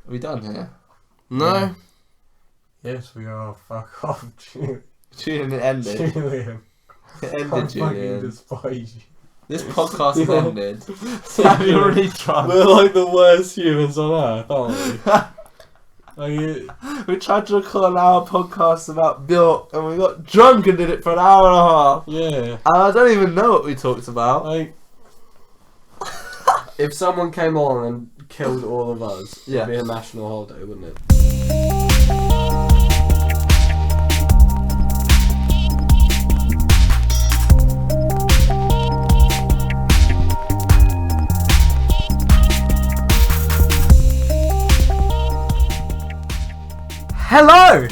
Are we done here? No. Yeah. Yes, we are. Fuck off, Julian. Julian, it ended. Julian. It I ended, fucking Julian. despise you. This podcast has ended. Sam, you're already drunk. We're like the worst humans on earth, aren't we? We tried to record an hour podcast about Björk and we got drunk and did it for an hour and a half. Yeah. And I don't even know what we talked about. Like, if someone came on and killed all of us, Yeah. it'd be a national holiday, wouldn't it? Hello,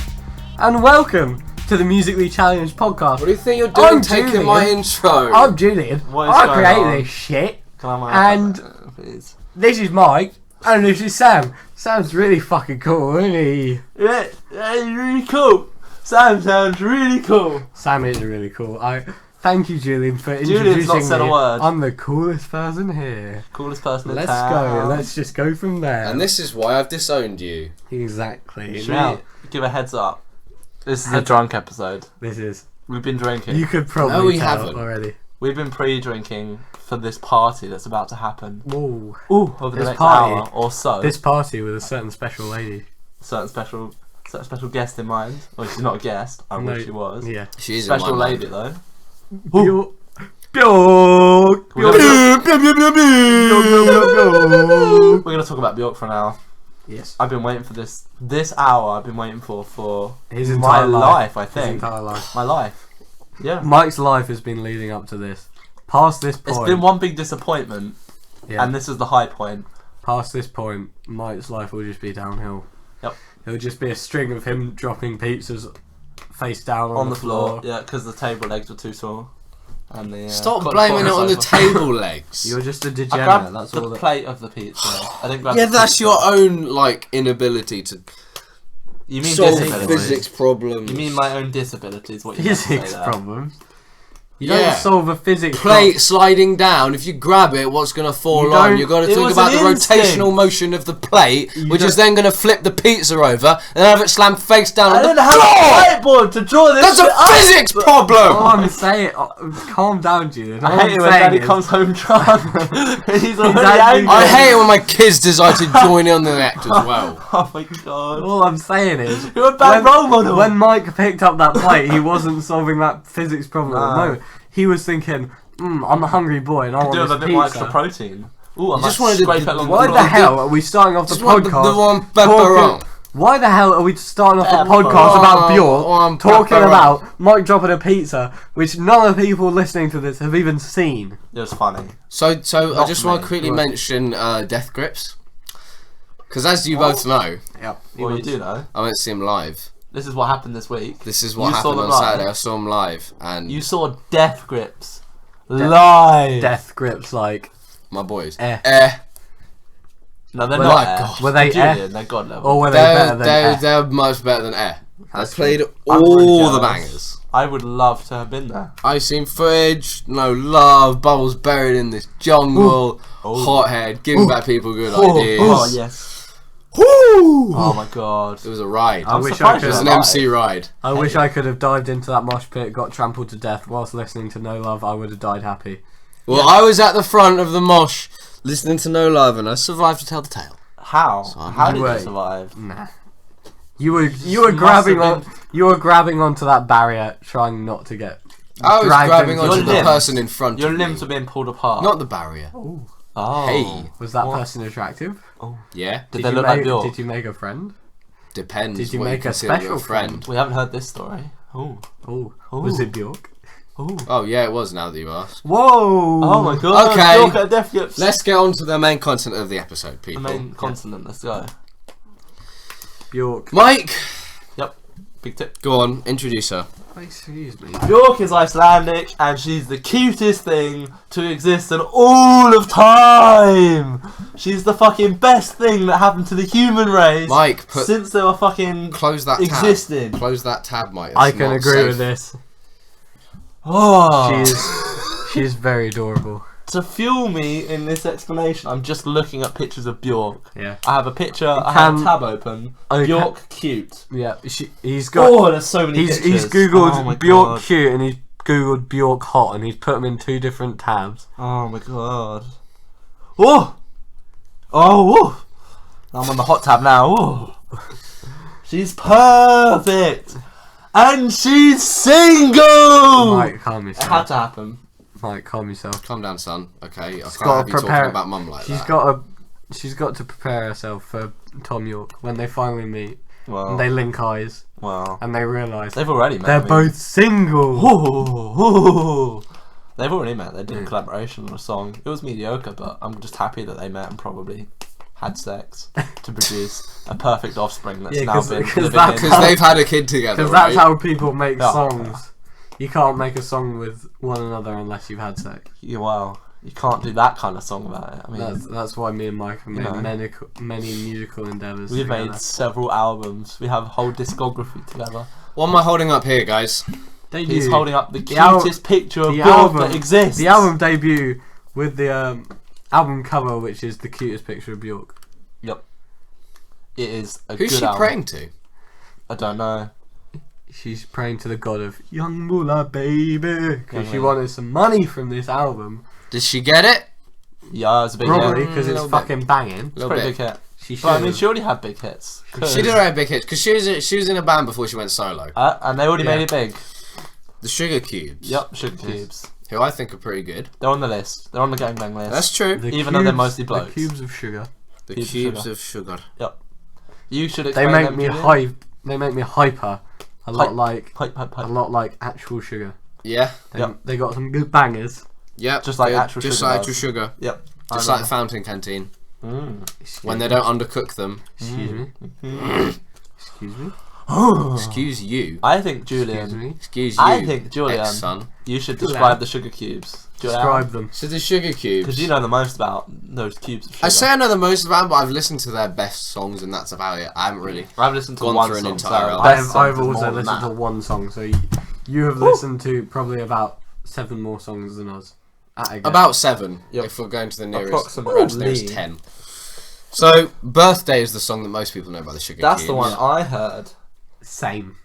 and welcome to the Musically Challenged podcast. What do you think you're doing taking my intro? I'm Julian. What is I going created on? this shit. Can I have my And- iPad, please? This is Mike, and this is Sam. Sam's really fucking cool, isn't he? Yeah, he's really cool. Sam sounds really cool. Sam is really cool. Thank you, Julian, for Julian's introducing not said me. a word. I'm the coolest person here. Coolest person in Let's town. go. Let's just go from there. And this is why I've disowned you. Exactly. Should Now, we give a heads up? This is a Heads- drunk episode. this is. We've been drinking. You could probably No, we tell haven't. already. We've been pre-drinking for this party that's about to happen. Whoa. Ooh, over the This next party. hour or so. This party with a certain special lady. certain special guest in mind. Well, she's not a guest. I No, wish she was. Yeah. She's Special in my lady mind. though. Björk. Björk. We're Björk. gonna talk about Björk for an hour. Yes. I've been waiting for this hour. I've been waiting for His my entire life. I His think entire life. my life. Yeah. Mike's life has been leading up to this. Past this point. It's been one big disappointment, Yeah. and this is the high point. Past this point, Mike's life will just be downhill. Yep. It'll just be a string of him dropping pizzas face down on On the floor. Yeah, because the table legs were too sore. And the Stop blaming it on the table legs. You're just a I degenerate. grabbed That's the all. plate of the pizza. I didn't grab. Yeah, the that's pizza. your own inability to You mean solve disabilities? physics problems. You mean my own disabilities? What you meant to say Physics there. problems. You Yeah. don't solve a physics plate sliding down. If you grab it, what's going to fall You on? don't- You've got to it think was about the an instinct. rotational motion of the plate, You which is don't- then going to flip the pizza over and have it slam face down I on the didn't have floor. a whiteboard to draw this. That's shit a up. physics All problem. I'm saying, calm down, Julian. I All hate I'm it when saying Daddy is- comes home drunk. He's already actually- angry. I hate it when my kids decide to join in on the act as well. Oh my god. All I'm saying is, You're a bad role model. when Mike picked up that plate, he wasn't solving that physics problem at the No. moment. He was thinking, I'm a hungry boy and I want do this have a bit more pizza. extra protein. Ooh, I You might just wanted to scrape do- it along Why the the floor. hell are we starting off the Just want podcast? the one talking- pepperoni. Why the hell are we starting off the Pepperoni. podcast about Oh, Björk, talking pepperoni. about Mike dropping a pizza, which none of the people listening to this have even seen? It was funny. So I Not just for want me. to quickly Right. mention Death Grips. Because as you both know, Yep. Well, you do know. I went to see him live. This is what happened this week. This is what You saw happened them on live? Saturday. I saw him live, and You saw Death Grips live. Death grips like. my boys. Eh. No, they're Were not. they- air. were they Julian, air? They're god level. Or were they better than eh? They're much better than Air. I That's played I'm all really the jealous. bangers. I would love to have been there. I've seen footage, no love, bubbles buried in this jungle, Ooh. hothead, giving back people good Oh, ideas. oh yes. Woo! Oh my god. It was a ride. I I'm wish I surprised It was could. an you're MC alive. ride. I wish I could have dived into that mosh pit, got trampled to death whilst listening to No Love. I would have died happy. Well, I was at the front of the mosh, listening to No Love, and I survived to tell the tale. How? Son, How did you wait. survive? Nah. You were must grabbing have on. been- You were grabbing onto that barrier, trying not to get. I was dragged grabbing into onto Your the limbs. person in front Your of me. limbs were being pulled apart. Not the barrier. Oh. Hey. Was that What? person attractive? Yeah, Did they look like Björk? Did you make a friend? depends. Did you what make a consider special friend? We haven't heard this story. Oh. Oh, Ooh. was it Björk? Oh. Oh yeah, it was. Now that you ask. Whoa! Oh my god. Okay. Look at Death Grips. Let's get on to the main content of the episode, The people. main consonant. Let's go. Björk. Mike, Yep. Big tip. go on, introduce her. Excuse me. Björk is Icelandic and she's the cutest thing to exist in all of time. She's the fucking best thing that happened to the human race Mike, since they were fucking close that tab. existed. Close that tab, Mike. I That's can not agree safe. with this. Oh. She is very adorable. to fuel me in this explanation, I'm just looking at pictures of Björk. Yeah. I have a picture. I have a tab open. Björk cute. Yeah. He's got. Oh, there's so many pictures. He's googled Oh my Björk God. cute and he's googled Björk hot and he's put them in 2 different tabs. Oh my god. Oh! Oh! I'm on the hot tab now. Oh. She's perfect! And she's single! Mike, calm It yourself. had to happen. Mike, calm yourself. Calm down, son. Okay, I can't gotta have you talking prepare- about mum like She's that. got to prepare herself for Tom York when they finally meet Well, and they link eyes well. and they realise They've already met. they're I mean. both single. Ooh. They've already met. They did a collaboration on a song. It was mediocre, but I'm just happy that they met and probably had sex to produce a perfect offspring that's Yeah, now 'cause- been 'cause living that's in. Because they've had a kid together, Because right? that's how people make Yeah. songs. You can't make a song with one another unless you've had sex. Well, you can't do that kind of song about it. I mean, That's why me and Mike have made know. many musical endeavours. we've together. made several albums. We have a whole discography together. What am I holding up here, guys? He's holding up the al- cutest picture of the Björk album- that exists. The album debut with the album cover, which is the cutest picture of Björk. Yep. It is a Who's good she album. praying to? I don't know. She's praying to the god of young moolah baby because Young she lady. wanted some money from this album. Did she get it? Yeah, it's a big Probably hit. because it's little bit. fucking banging. It's a Little pretty bit. big hit. She should. But I mean, she already had big hits. She did have big hits because she was in a band before she went solo. And they already Yeah. made it big. The Sugar Cubes. Yep, Sugar Cubes. Who I think are pretty good. They're on the list. They're on the gangbang list. That's true. Even though they're mostly blokes. The cubes of sugar. The Cubes of Cubes Sugar. of Sugar. You should They explain make them, me Julian. hype. They make me hyper. A lot like actual sugar. Yeah. They got some good bangers. Yep. Just like good. actual Just sugar like does. actual sugar. Yep. Just like the fountain canteen. Mm. When they don't undercook them. Excuse me. Mm. Excuse me. Excuse you. I think Excuse Julian. me. Excuse you. I think Julian. Ex-son. You should Julian. describe the Sugar Cubes. Describe them. So the Sugar Cubes. Because you know the most about those cubes of sugar. I say I know the most about them, but I've listened to their best songs and that's about it. I haven't really. I've listened to gone one through an song. entire so album. best songs I've is more also than listened that. to one song, so you have listened to probably about 7 more songs than us. About 7, Yep. if we're going to the nearest, Approximately. nearest 10. So, Birthday is the song that most people know by the Sugar That's Cubes. the one I heard. Same.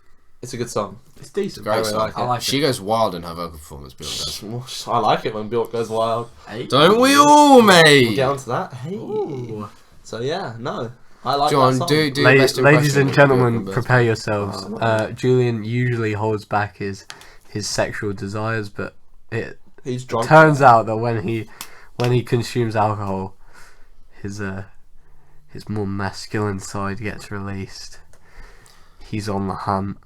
It's a good song. It's decent. Great I really song. like it. I like She it. goes wild in her vocal performance, Björk does. I like it when Björk goes wild. Hey. Don't we all, mate? We'll get onto that. Hey. Ooh. So yeah, no. I like that John, song. do La- best ladies impression and of gentlemen, Björk on prepare yourselves. Oh, Julian usually holds back his sexual desires, but it He's drunk. turns out that when he consumes alcohol, his more masculine side gets released. He's on the hunt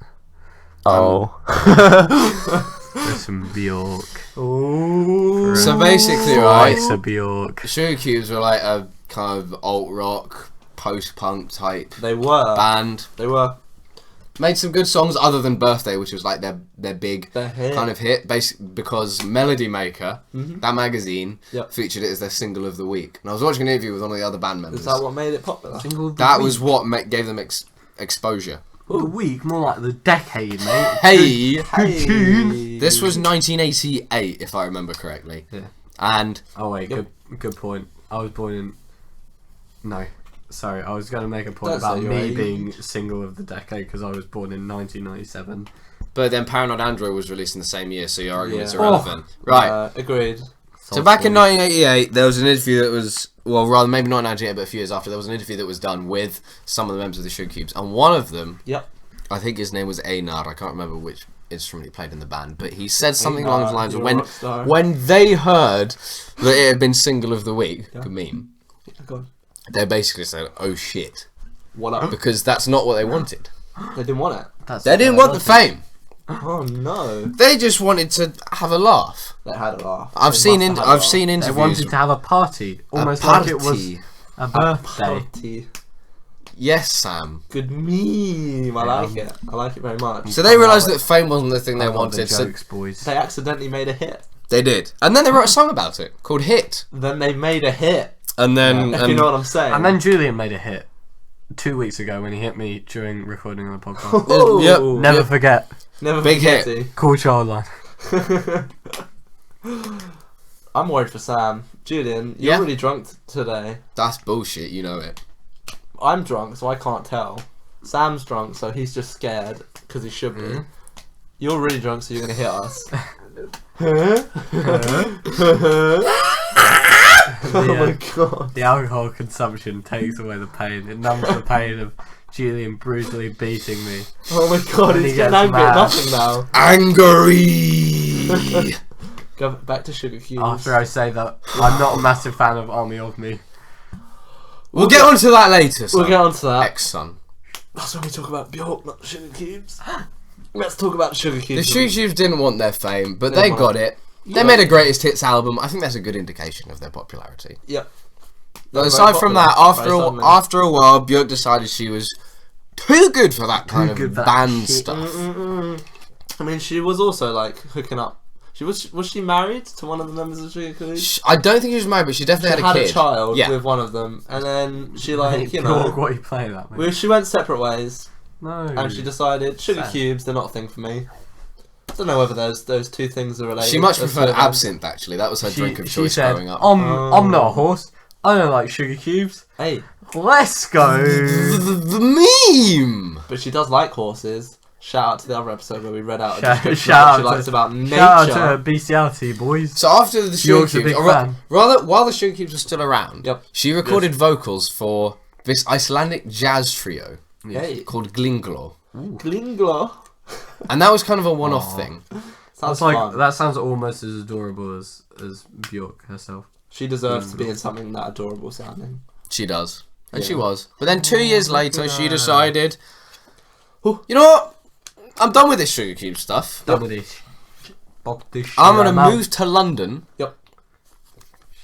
Oh. for some Björk. Ooh. So basically, right, Slice of Björk. Sugar Cubes were like a kind of alt-rock, post-punk type They were. band. They were. Made some good songs other than Birthday, which was like their big Their hit. kind of hit, because Melody Maker, that magazine, Yep. featured it as their single of the week. And I was watching an interview with one of the other band members. Is that what made it popular? Single of the That week. was what gave them exposure. the week, more like the decade, mate. Hey, Hey. this was 1988, if I remember correctly. Yeah. And Oh wait, Yep. good point. I was born in. No, sorry, I was going to make a point Don't about say your me age. being single of the decade because I was born in 1997. but then Paranoid Android was released in the same year, so your argument's Yeah. irrelevant. Right. Agreed. So back in 1988, there was an interview that was, well, rather maybe not 1988, but a few years after, there was an interview that was done with some of the members of the Sugar Cubes, and one of them, Yep. I think his name was Einar, I can't remember which instrument he played in the band, but he said something Einar, along the lines of you're a when rock star. when they heard that it had been single of the week, Yeah. good meme, Go on. they basically said, oh shit, What up? because that's not what they wanted. They didn't want it. That's They didn't want the fame. Oh no. They just wanted to have a laugh. They had a laugh. I've They seen must have had a I've laugh. seen They interviews. wanted to have a party, almost a like it was party. a birthday. Party. Yes, Sam. Good meme. I like it. I like it very much. So they realised that fame wasn't the thing they I got the wanted, so jokes, boys. They accidentally made a hit. they did. And then they wrote a song about it called Hit. Then they made a hit. And then If you know what I'm saying. And then Julian made a hit 2 weeks ago when he hit me during recording on the podcast. Ooh. Yep. Never forget. Never Big forget hit. it. Cool Childline. I'm worried for Sam. Julian, you're Yeah. really drunk today. That's bullshit. You know it. I'm drunk, so I can't tell. Sam's drunk, so he's just scared because he should be. You're really drunk, so you're gonna hit us. Oh my god. The alcohol consumption takes away the pain. It numbs the pain of Julian brutally beating me. Oh my god, When he's he getting gets angry at mad. nothing now. Angry. Go back to sugar cubes. After I say that, I'm not a massive fan of Army of Me. We'll get onto that later. Son. We'll get onto that. Ex-son. That's when we talk about Björk, not sugar cubes. Let's talk about sugar The cubes. Sugar Cubes didn't want their fame, but They they want got it. They made a greatest hits album. I think that's a good indication of their popularity. Yep. But They're aside very from popular, that, very suddenly. after a while, Björk decided she was too good for that kind good of for that band shit. stuff. I mean, she was also like hooking up. Was she married to one of the members of Sugar Cubes? I don't think she was married, but she definitely She had a had kid. a child Yeah. with one of them, and then she Bjork, what are you playing that, mate? she went separate ways, No. and she decided Sugar Sad. Cubes, they're not a thing for me. I don't know whether those two things are related. She much Those preferred two things. absinthe, actually. That was her drink of choice said, growing up. I'm not a horse. I don't like sugar cubes. Hey, Let's go. The meme! but she does like horses. Shout out to the other episode where we read out a Shout- description shout of what she out likes to- about nature. Shout out to her bestiality, boys. So after the Sugar Bjork's a Cubes, big fan. rather while the Sugar Cubes were still around, Yep. she recorded vocals for this Icelandic jazz trio Hey, called Glinglo. Glinglo. And that was kind of a one-off thing. Sounds That's like fun. that sounds almost as adorable as Bjork herself. She deserves to be in something that adorable sounding. She does. And Yeah. she was. But then 2 years later, she decided, Ooh. you know what? I'm done with this Sugar Cube stuff. Done with this. Bog this shit I'm going to out. move to London, Yep.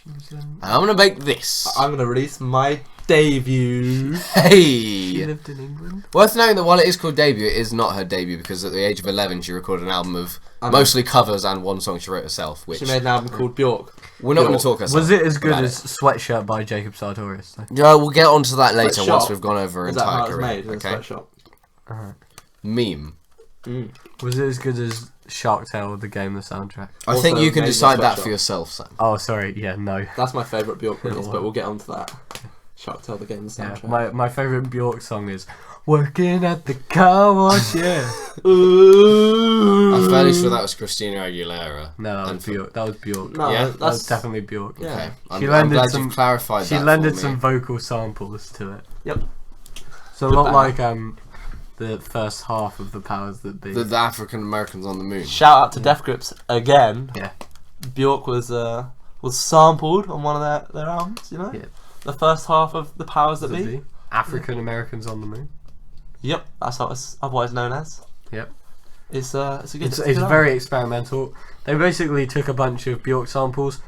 and I'm going to make this. I'm gonna release my debut. She Hey! lived in England. Worth noting that while it is called debut, it is not her debut because at the age of 11 she recorded an album of mostly covers and one song she wrote herself, which She made an album called Björk. we're not going Bjork. to talk herself. Was it as good about as Sweatshirt by Jacob Sartorius? Though? Yeah, we'll get onto that later Sweatshop? once we've gone over her Is that how entire it was career. made in a Okay. sweatshop? Meme. Was it as good as Shark Tale, the game, the soundtrack? I Also think you can made in a decide that sweatshop. for yourself, Sam. Oh, sorry. Yeah, no. That's my favourite Björk release, but we'll get onto that. Shark Tale the game the Yeah, soundtrack. my favourite Bjork song is Working at the Car Wash, yeah. Ooh. I'm fairly sure that was Christina Aguilera. No, that was And for- Bjork. That was Bjork. No, Yeah, That was that's definitely Bjork. Yeah. Okay, I'm, She I'm lended glad some- you've clarified She that lended for some me. vocal samples to it. Yep. So a Good lot banger. like the first half of The Powers That Be. The African Americans on the moon. Shout out to Death Grips again. Yeah. Björk was sampled on one of their albums. You know. Yeah. The first half of The Powers That That Be. Be. African Americans on the Moon. Yep, that's what it's otherwise known as. Yep. It's a good. It's a good album. very experimental. They basically took a bunch of Bjork samples,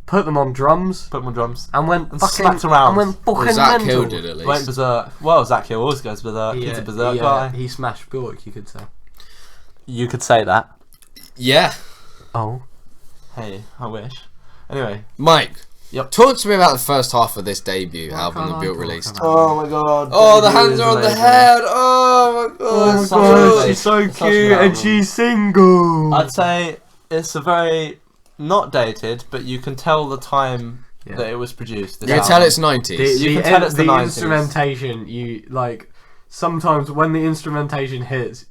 put them on drums, Put them on drums. and went And fucking slapped around. And went fucking Well, Zach mental. Hill did at Went least. berserk. Well, Zach Hill always goes berserk. He's a berserk guy. He smashed Bjork, you could say. You could say that. Yeah. Oh. Hey, I wish. Anyway. Mike. Yep. Talk to me about the first half of this debut Why album can't that I Bjork talk released. about Oh my god. Oh, the Debut hands is are on the amazing. head. Oh my god. Oh my Such a god, good- she's so such a good cute and album. she's single. I'd say it's a very not dated, but you can tell the time Yeah. that it was produced. this You can album. tell it's 90s. You can tell it's the 90s. instrumentation, you like sometimes when the instrumentation hits,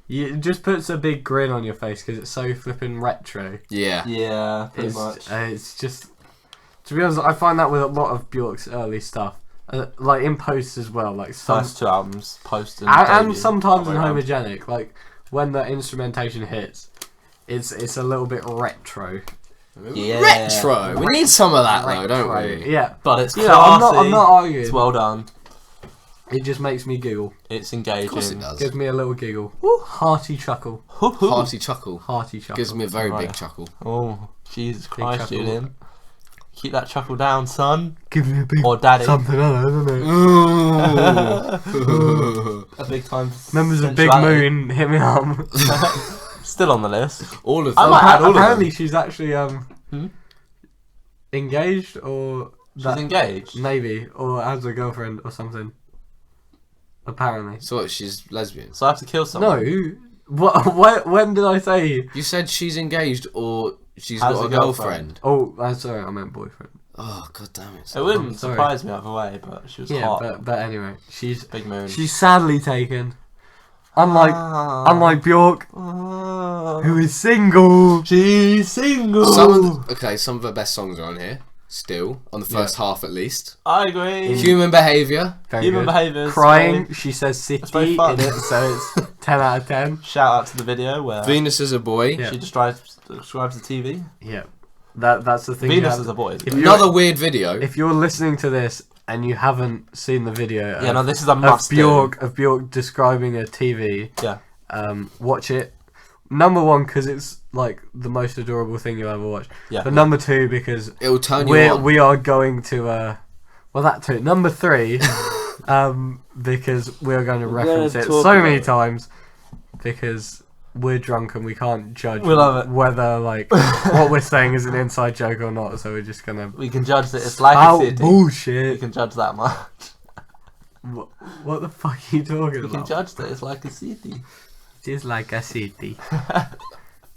it just puts a big grin on your face because it's so flipping retro. Yeah. Yeah, pretty much. It's just, to be honest, I find that with a lot of Bjork's early stuff, like in post as well, like some, First two albums, post and and debut, sometimes all in the way around. Homogenic, like when the instrumentation hits, it's a little bit retro. Yeah. Retro. We need some of that though, don't Retro. we? Yeah, But it's yeah. classy. I'm not arguing. It's well done. It just makes me giggle. It's Of course it engaging. does. Gives me a little giggle. Hearty chuckle. Hearty chuckle. Hearty chuckle. Gives me a very Right. big chuckle. Oh, Jesus Christ, chuckle. Julian. Keep that chuckle down, son. Give me a big Or daddy. something, I don't know. A big time. Members of Big sensuality. Moon, hit me up. Still on the list. All of I them. might add all of Apparently them. she's actually Hmm? engaged or She's engaged. maybe or has a girlfriend or something. Apparently. So what, she's lesbian? So I have to kill someone. No. What? When did I say? You said she's engaged or She's Has got a a girlfriend. Oh, I'm sorry, I meant boyfriend. Oh, god damn it. It wouldn't sorry. surprise me either way, but she was Yeah, hot. but anyway, Big moon. she's sadly taken. Unlike Björk, who is single. She's single. Some of her best songs are on here. Still, on the first half at least. I agree. Human Behaviour. Very Human good. behaviour. Crying, she says very city fun. in it, so it's 10 out of 10. Shout out to the video where Venus is a boy. Yeah. she describes the TV. Yeah, that's the thing. Venus is a boy. If you're- Another weird video. If you're listening to this and you haven't seen the video Yeah, no, this is a of must. Björk describing a TV, Yeah. watch it. Number one, because it's like the most adorable thing you'll ever watch. Yeah. But number two, because It'll turn you on. we are going to well, that too. Number three, because we are going to reference it talk so about many it. times, because we're drunk and we can't judge We love it. whether like what we're saying is an inside joke or not. So we're just gonna We can judge that it's like a city. We bullshit. can judge that much. What the fuck are you talking We can about? judge that it's like a city. It's like a city.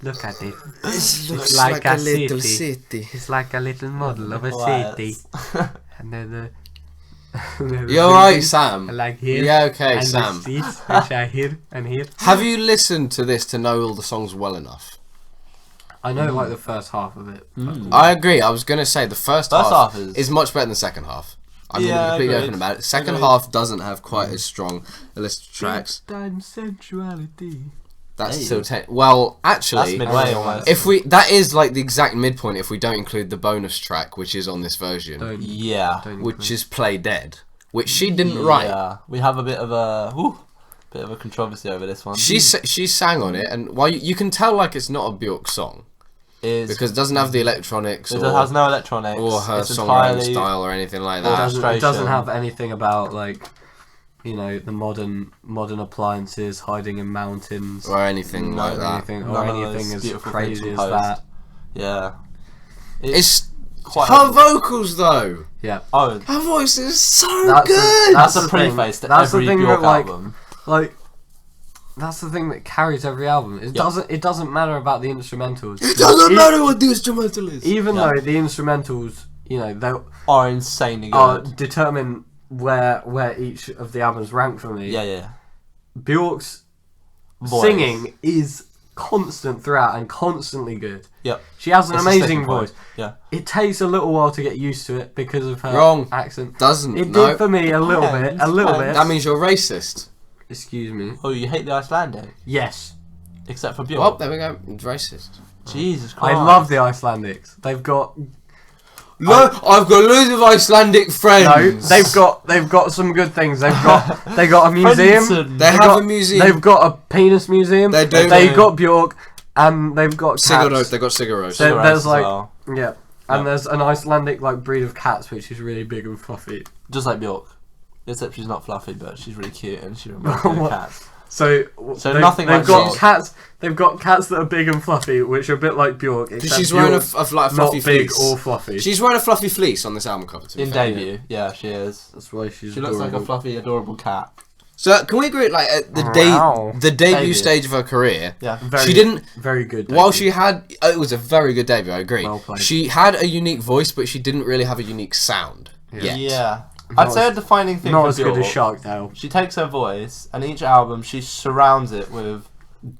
Look at it. Looks like a little city. city. It's like a little model of a What? city. And then You alright, Sam? like here. Yeah, okay, and Sam. the seats, which are here and here. Have you listened to this to know all the songs well enough? I know like the first half of it. I agree. I was going to say the first half half is much better than the second half. I'm Yeah, completely agreed. open about it. Second Agreed. half doesn't have quite as strong a list of tracks. Time sensuality. That's Hey. still well, That's actually, midway almost. if we that is like the exact midpoint if we don't include the bonus track which is on this version, Yeah. which is Play Dead, which she didn't write. Yeah. We have a bit of a controversy over this one. She sang on it, and while you can tell like it's not a Björk song because it doesn't have the electronics It or, has no electronics. or her it's songwriting entirely style or anything like It that. doesn't Illustration. have anything about like, you know, the modern appliances hiding in mountains Or anything No, like or that. anything, None or of anything those as beautiful crazy things as composed. that. Yeah. It's quite her vocals though. Yeah, Oh, Her voice is so That's good. that's a the thing. preface to That's the every thing Björk that, like, album. like that's the thing that carries every album. It doesn't matter about the instrumentals. It doesn't matter what the instrumental is. Even Yeah. though the instrumentals, you know, they Are insanely good. determine where each of the albums rank for me. Yeah. Björk's Voice. singing is constant throughout and constantly good. Yep. She has an It's a amazing sticking point. voice. Yeah. It takes a little while to get used to it because of her Wrong. accent. Doesn't. It no. did for me a little bit. A little bit. That means you're racist. Excuse me. Oh, you hate the Icelandic, Yes. except for Björk. Well, there we go. It's racist. Jesus I Christ. love the Icelandics. They've got No, I've got loads of Icelandic friends. they've got some good things. They've got a museum. Fredriksson. They have a museum. They've got a penis museum. They do. They've got Björk, and they've got Cigaros. cats. They got cigaros. There- Cigarettes there's as like well. yeah, and Yeah. there's an Icelandic like breed of cats which is really big and fluffy. Just like Björk. Except she's not fluffy, but she's really cute and she reminds me of What? cats. So nothing they've like got Björk. cats. They've got cats that are big and fluffy, which are a bit like Björk. Because except she's wearing a, Björk's like a fluffy not big fleece. or fluffy. She's wearing a fluffy fleece on this album cover. To be In fair. debut, yeah, she is. That's why she's. She looks like a adorable. fluffy, adorable cat. So can we agree? Like at the Wow. the debut Debut. stage of her career, Yeah. she didn't. very good. While debut. she had, it was a very good debut. I agree. Well played. She had a unique voice, but she didn't really have a unique sound yet. Yeah. Not I'd say as- a defining thing not for as good as Björk, Sharktail. she takes her voice and each album she surrounds it with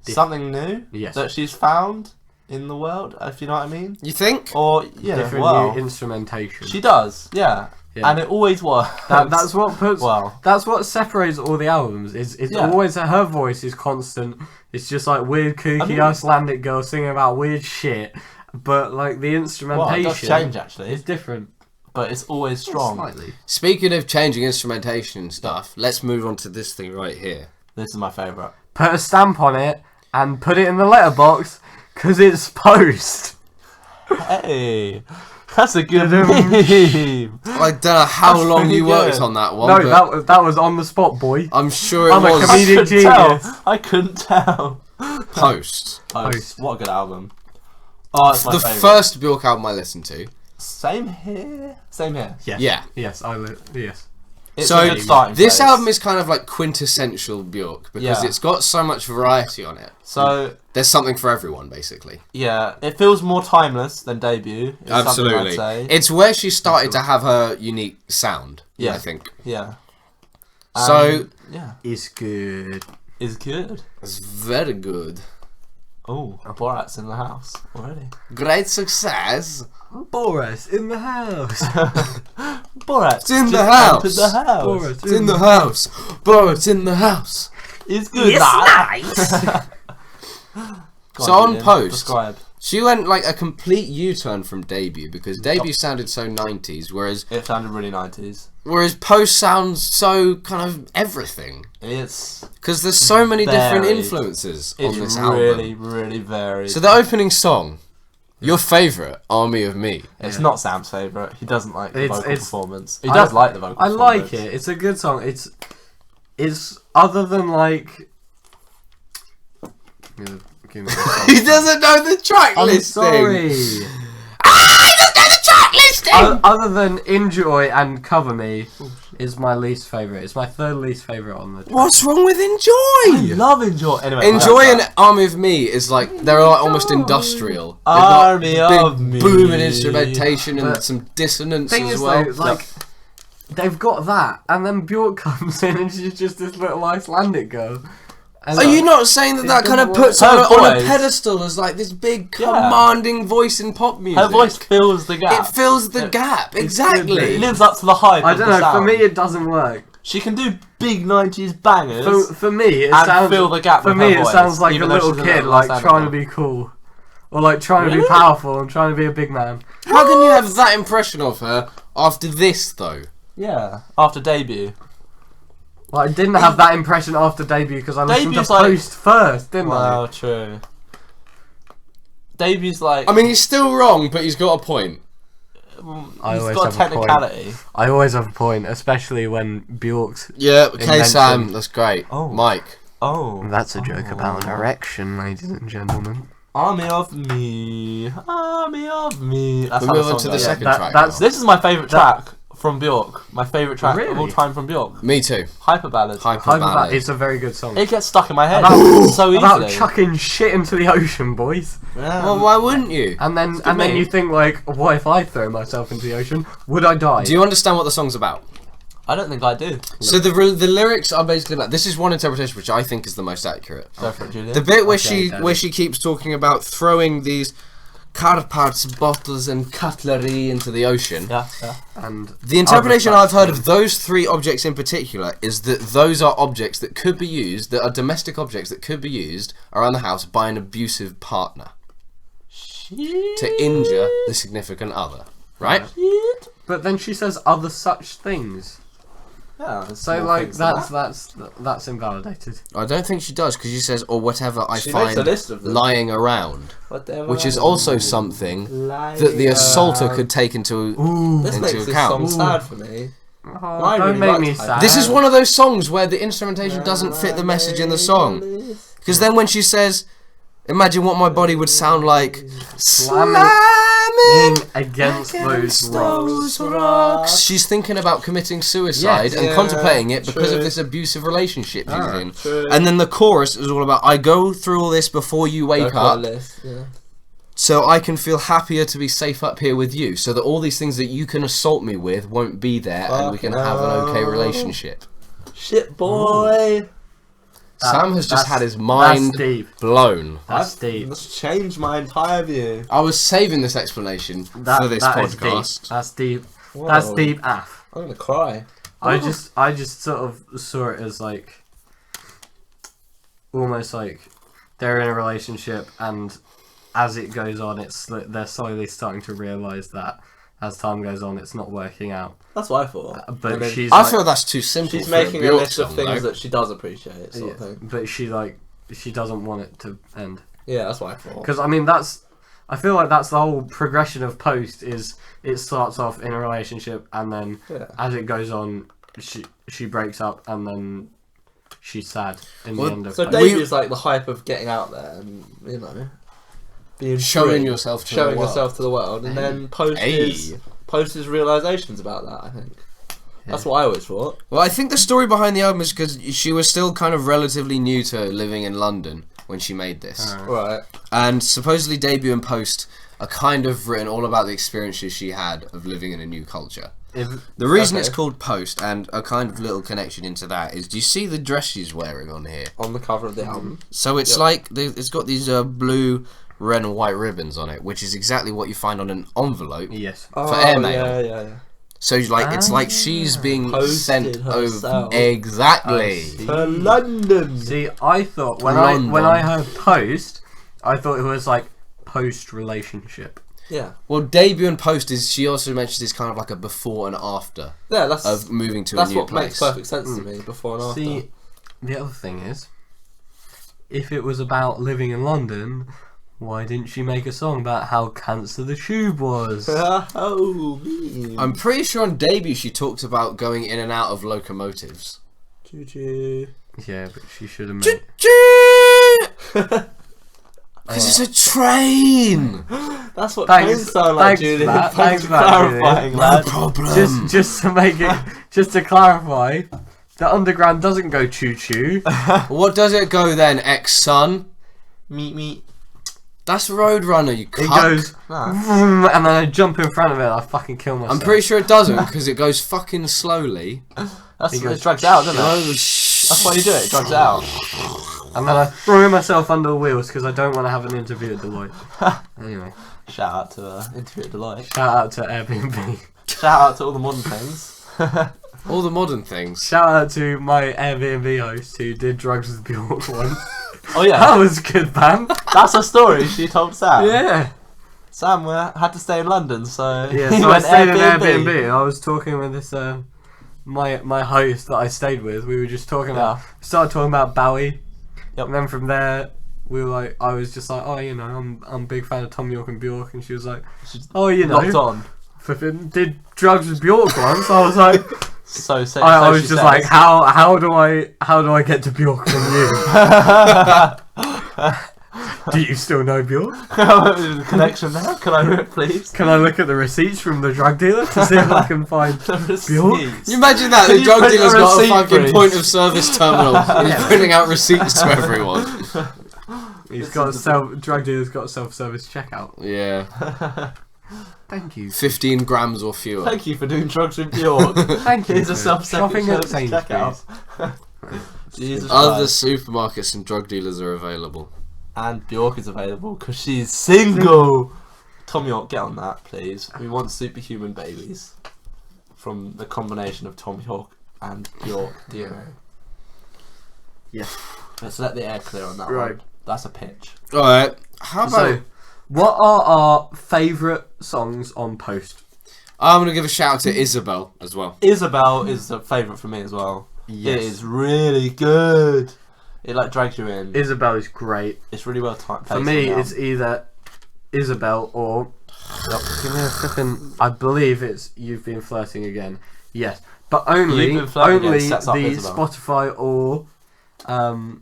something new Yes. that she's found in the world, if you know what I mean. You think? Or yeah, Different well, new instrumentation. she does, yeah. Yeah. And it always works. That's what puts. Well. That's what separates all the albums. It's Yeah. always her voice is constant. It's just like weird, kooky I mean- Icelandic girl singing about weird shit. But like the Well, instrumentation it does change actually, is different. but it's always strong. Slightly. Speaking of changing instrumentation and stuff, let's move on to this thing right here. This is my favourite. Put a stamp on it and put it in the letterbox because it's post. Hey, that's a good Da-dum. meme. I don't know how That's long pretty you worked good. on that one, No, but that was on the spot, boy. I'm sure it I'm a was I comedian. couldn't genius. tell. I couldn't tell. post. Post. What a good album. Oh, it's my The favourite. first Björk album I listened to. Same here. Same here. Yes. Yeah. Yes. Yes. It's So a good starting this place. album is kind of like quintessential Björk because it's got so much variety on it. So There's something for everyone, basically. yeah, it feels more timeless than debut. Is Absolutely. something I'd say. It's where she started to have her unique sound, Yeah. I think. Yeah. So, Yeah, It's good. it's good. it's very good. Oh, Borat's in the house already. Great success. Boris in the house. Borat's in the just house. entered the house. Boris It's in the house. Bro, it's in the house. It's good. It's nice. So on Post, describe. she went like a complete U-turn from debut because debut sounded so 90s, whereas It sounded really 90s. Post sounds so kind of everything. It's Because there's so many different Varied. influences it's on this really album. really varied. So the opening song, your favourite, Army of Me. It's not Sam's favourite. He doesn't like the vocal it's- performance. He does like the vocal I performance. like it. It's a good song. It's other than like. Give me the song. He doesn't know the track I'm listing. sorry. He doesn't know the track listing. Other than Enjoy and Cover Me, is my least favourite. It's my third least favourite on the track. What's wrong with I Enjoy? love Enjoy. Anyway, Enjoy and Army of Me is like they're like almost industrial. They've got Army big of Me. booming instrumentation and But some dissonance Thing as is well. though, like they've got that, and then Björk comes in and she's just this little Icelandic girl. And Are you not saying that that kind of puts Her her on a voice- pedestal as like this big Yeah. commanding voice in pop music? Her voice fills the It gap. fills the gap, exactly. It lives up to the hype. I of don't the know. For sound. me, it doesn't work. She can do big 90s bangers. For me, it And sounds. fill the gap For with me, her it voice, sounds like a even though little she's a kid, little like Icelandic trying to girl. be cool, or like trying to be Really? powerful and trying to be a big man. How can you have that impression of her after this, though? Yeah, after debut. Well, I didn't have that impression after debut because I listened to Debu's like- Post first, didn't Wow, true. Debu's like. I mean, he's still wrong, but he's got a point. I he's always got a have a point. technicality. I? I always have a point, especially when Bjork's. Yeah, okay, Invention. Sam, that's great. Oh. Mike. Oh. That's a joke about an erection, ladies and gentlemen. Army of Me. Army of Me. That's We how move the on song to the goes. second that- track. that's- now. This is my favourite track from Björk. My favourite track of all Really? time from Björk. Me too. Hyper Ballad. Hyper Ballad. It's a very good song. It gets stuck in my head About- so About easily. chucking shit into the ocean, boys. Yeah. Well, why wouldn't you? And then It's good me. you think like, what if I throw myself into the ocean? Would I die? Do you understand what the song's about? I don't think I do. So the lyrics are basically about. This is one interpretation which I think is the most accurate. Go for it, Julia. The bit where Okay, where she keeps talking about throwing these car parts, bottles, and cutlery into the ocean. Yeah, yeah. And The interpretation other I've heard of stuff. those three objects in particular is that those are objects that could be used, that are domestic objects that could be used around the house by an abusive partner to injure the significant other. Right? Shit. But then she says other such things. Yeah, there's So more like things than that's invalidated. I don't think she does because she says, or whatever I She makes find a list of them. lying around, Whatever which is I also do. something Lying that the assaulter around. could take into This into makes this account. song sad for me. Oh, I don't really make like me Hyper. sad. This is one of those songs where the instrumentation doesn't fit the message in the song. Because then when she says, imagine what my body would sound like slamming against those rocks. she's thinking about committing suicide Yes. and Yeah, contemplating it because true. of this abusive relationship she's in. True. And then the chorus is all about, I go through all this before you wake up, Yeah. so I can feel happier to be safe up here with you, so that all these things that you can assault me with won't be there and we can have an okay relationship. Shit, boy. Sam has just That's- had his mind That's deep. blown. That's deep. That's changed my entire view. I was saving this explanation for this That is podcast. deep. That's deep. Whoa. That's deep. Af. I'm gonna cry. I just sort of saw it as like almost like they're in a relationship, and as it goes on, they're slowly starting to realise that as time goes on, it's not working out. That's what I thought. But And then she's I like, feel that's too simple. she's for making a Björk list of song, things though. that she does appreciate, sort of yeah, thing. but she doesn't want it to end. Yeah, that's what I thought. Because I mean I feel like that's the whole progression of Post is it starts off in a relationship and then Yeah. as it goes on she breaks up and then she's sad in the end of So Post. debu's like the hype of getting out there and, you know, being Showing free, yourself to showing the world. yourself to the world, and then Post Hey. is realizations about that. I think. That's what I always thought. Well, I think the story behind the album is because she was still kind of relatively new to living in London when she made this. Right. And supposedly Debut and Post are kind of written all about the experiences she had of living in a new culture. The reason it's called Post, and a kind of little connection into that, is do you see the dress she's wearing on here? On the cover of the album. So it's like, it's got these blue, red and white ribbons on it, which is exactly what you find on an envelope for airmail. Yeah. So like it's like she's being Posted sent herself. over exactly. For London. See, I thought when I heard Post, I thought it was like post relationship. Yeah. Well, Debut and Post is, she also mentions, is kind of like a before and after. Yeah, that's of moving to a new what place. makes perfect sense to me. Before and after. See, the other thing is, if it was about living in London, why didn't she make a song about how cancer the tube was? Oh, me. I'm pretty sure on Debut she talked about going in and out of locomotives. Choo choo. Yeah, but she should have made. Because it's a train. That's what trains sound like, Julian. Thanks for clarifying, lad. No problem. Just to make it, just to clarify, the underground doesn't go choo choo. What does it go then, ex-son? Meet. That's Roadrunner, you cuck. It goes, vroom, and then I jump in front of it and I fucking kill myself. I'm pretty sure it doesn't, because it goes fucking slowly. It drags out, doesn't it? That's why you do it. It drags out. And then I throw myself under the wheels because I don't want to have an interview at Deloitte. Anyway. Shout out to interview at Deloitte. Shout out to Airbnb. Shout out to all the modern things. All the modern things. Shout out to my Airbnb host who did drugs with Björk once. Oh yeah. That was good, man. That's a story she told Sam. Yeah. Sam had to stay in London, so Yeah, he so I went stayed in Airbnb and I was talking with this my host that I stayed with. We were just talking about started talking about Bowie. Yep. And then from there we were like, I was just like, oh, you know, I'm a big fan of Tom York and Björk, and she was like, oh, you know, locked on. Did drugs with Björk once. I was like, so I was just like, how do I get to Björk from you? Do you still know Björk? There's a connection there. Can I do it, please? Can I look at the receipts from the drug dealer to see if I can find Björk? You imagine that the drug dealer's got a fucking point of service terminal and he's printing out receipts to everyone. He's got drug dealer's got a self-service checkout. Yeah. Thank you. 15 grams or fewer. Thank you for doing drugs with Björk. Thank you. Here's a Shopping at self-service Sainsbury's. checkout. Jesus Other Christ. supermarkets and drug dealers are available. And Björk is available because she's single. Tom York, get on that, please. We want superhuman babies from the combination of Tom York and Björk DRAM. Yeah. Let's let the air clear on that Right. one. That's a pitch. Alright, how about... So, what are our favourite songs on Post? I'm going to give a shout out to Isabel as well. Isabel is a favourite for me as well. Yes. It is really good. It like drags you in. Isabel is great. It's really well timed. For me, it's either Isabel or... Give me a flippin'... I believe it's You've Been Flirting Again. Yes. But only You've Been Flirting Again the sets up Isabel. Spotify or... iTunes,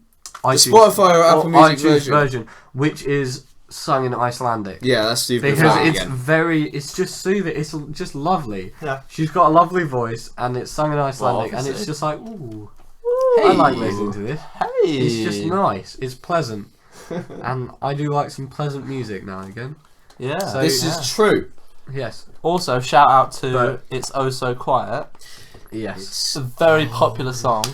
Spotify or Apple Music iTunes version. which is sung in Icelandic. Yeah, that's Steve. Because it's just soothing. It's just lovely. Yeah. She's got a lovely voice, and it's sung in Icelandic, and it's obviously. just like, ooh, Hey. I like listening to this. Hey. It's just nice. It's pleasant, and I do like some pleasant music now and again. Yeah. So- This yeah. is true. Yes. Also, shout out to But- It's Oh So Quiet. Yes. It's a very popular song.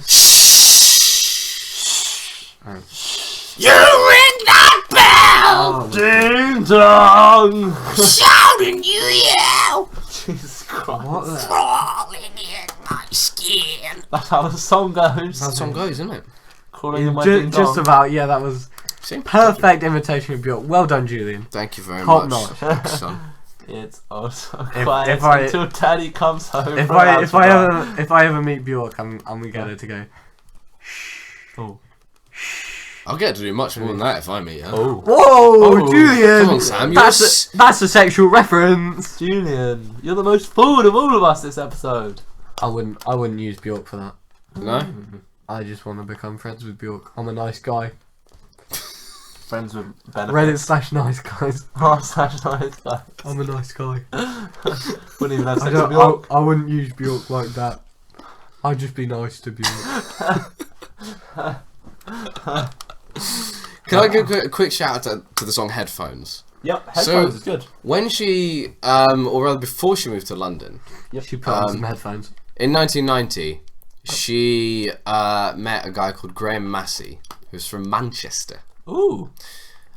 You ring that bell! Oh, Ding dong! Shouting you yell! Jesus Christ. what the? Crawling in my skin. That's how the song goes. That's how the song goes, isn't it? Crawling in my ding Just dong. about. Yeah, that was See? perfect imitation of Björk. Well done, Julian. Thank you very Top much, notch. son. It's oh so If- quiet if I- until Daddy comes home. If from I ever meet Björk, I'm gonna get her to go. Oh. I'll get to do much more than that if I meet her. Oh. Whoa, Oh, Julian! Come on, Sam. That's a sexual reference. Julian, you're the most forward of all of us this episode. I wouldn't use Björk for that. No? I just want to become friends with Björk. I'm a nice guy. Friends with benefits. Reddit/nice guys. r/nice guy. I'm a nice guy. Wouldn't even have I sex with don't. Björk. I wouldn't use Björk like that. I'd just be nice to Björk. Can I give a quick shout out to the song Headphones? Yep, headphones is good. When she, or rather before she moved to London, She put on some headphones. in 1990, she met a guy called Graham Massey, who's from Manchester. Ooh.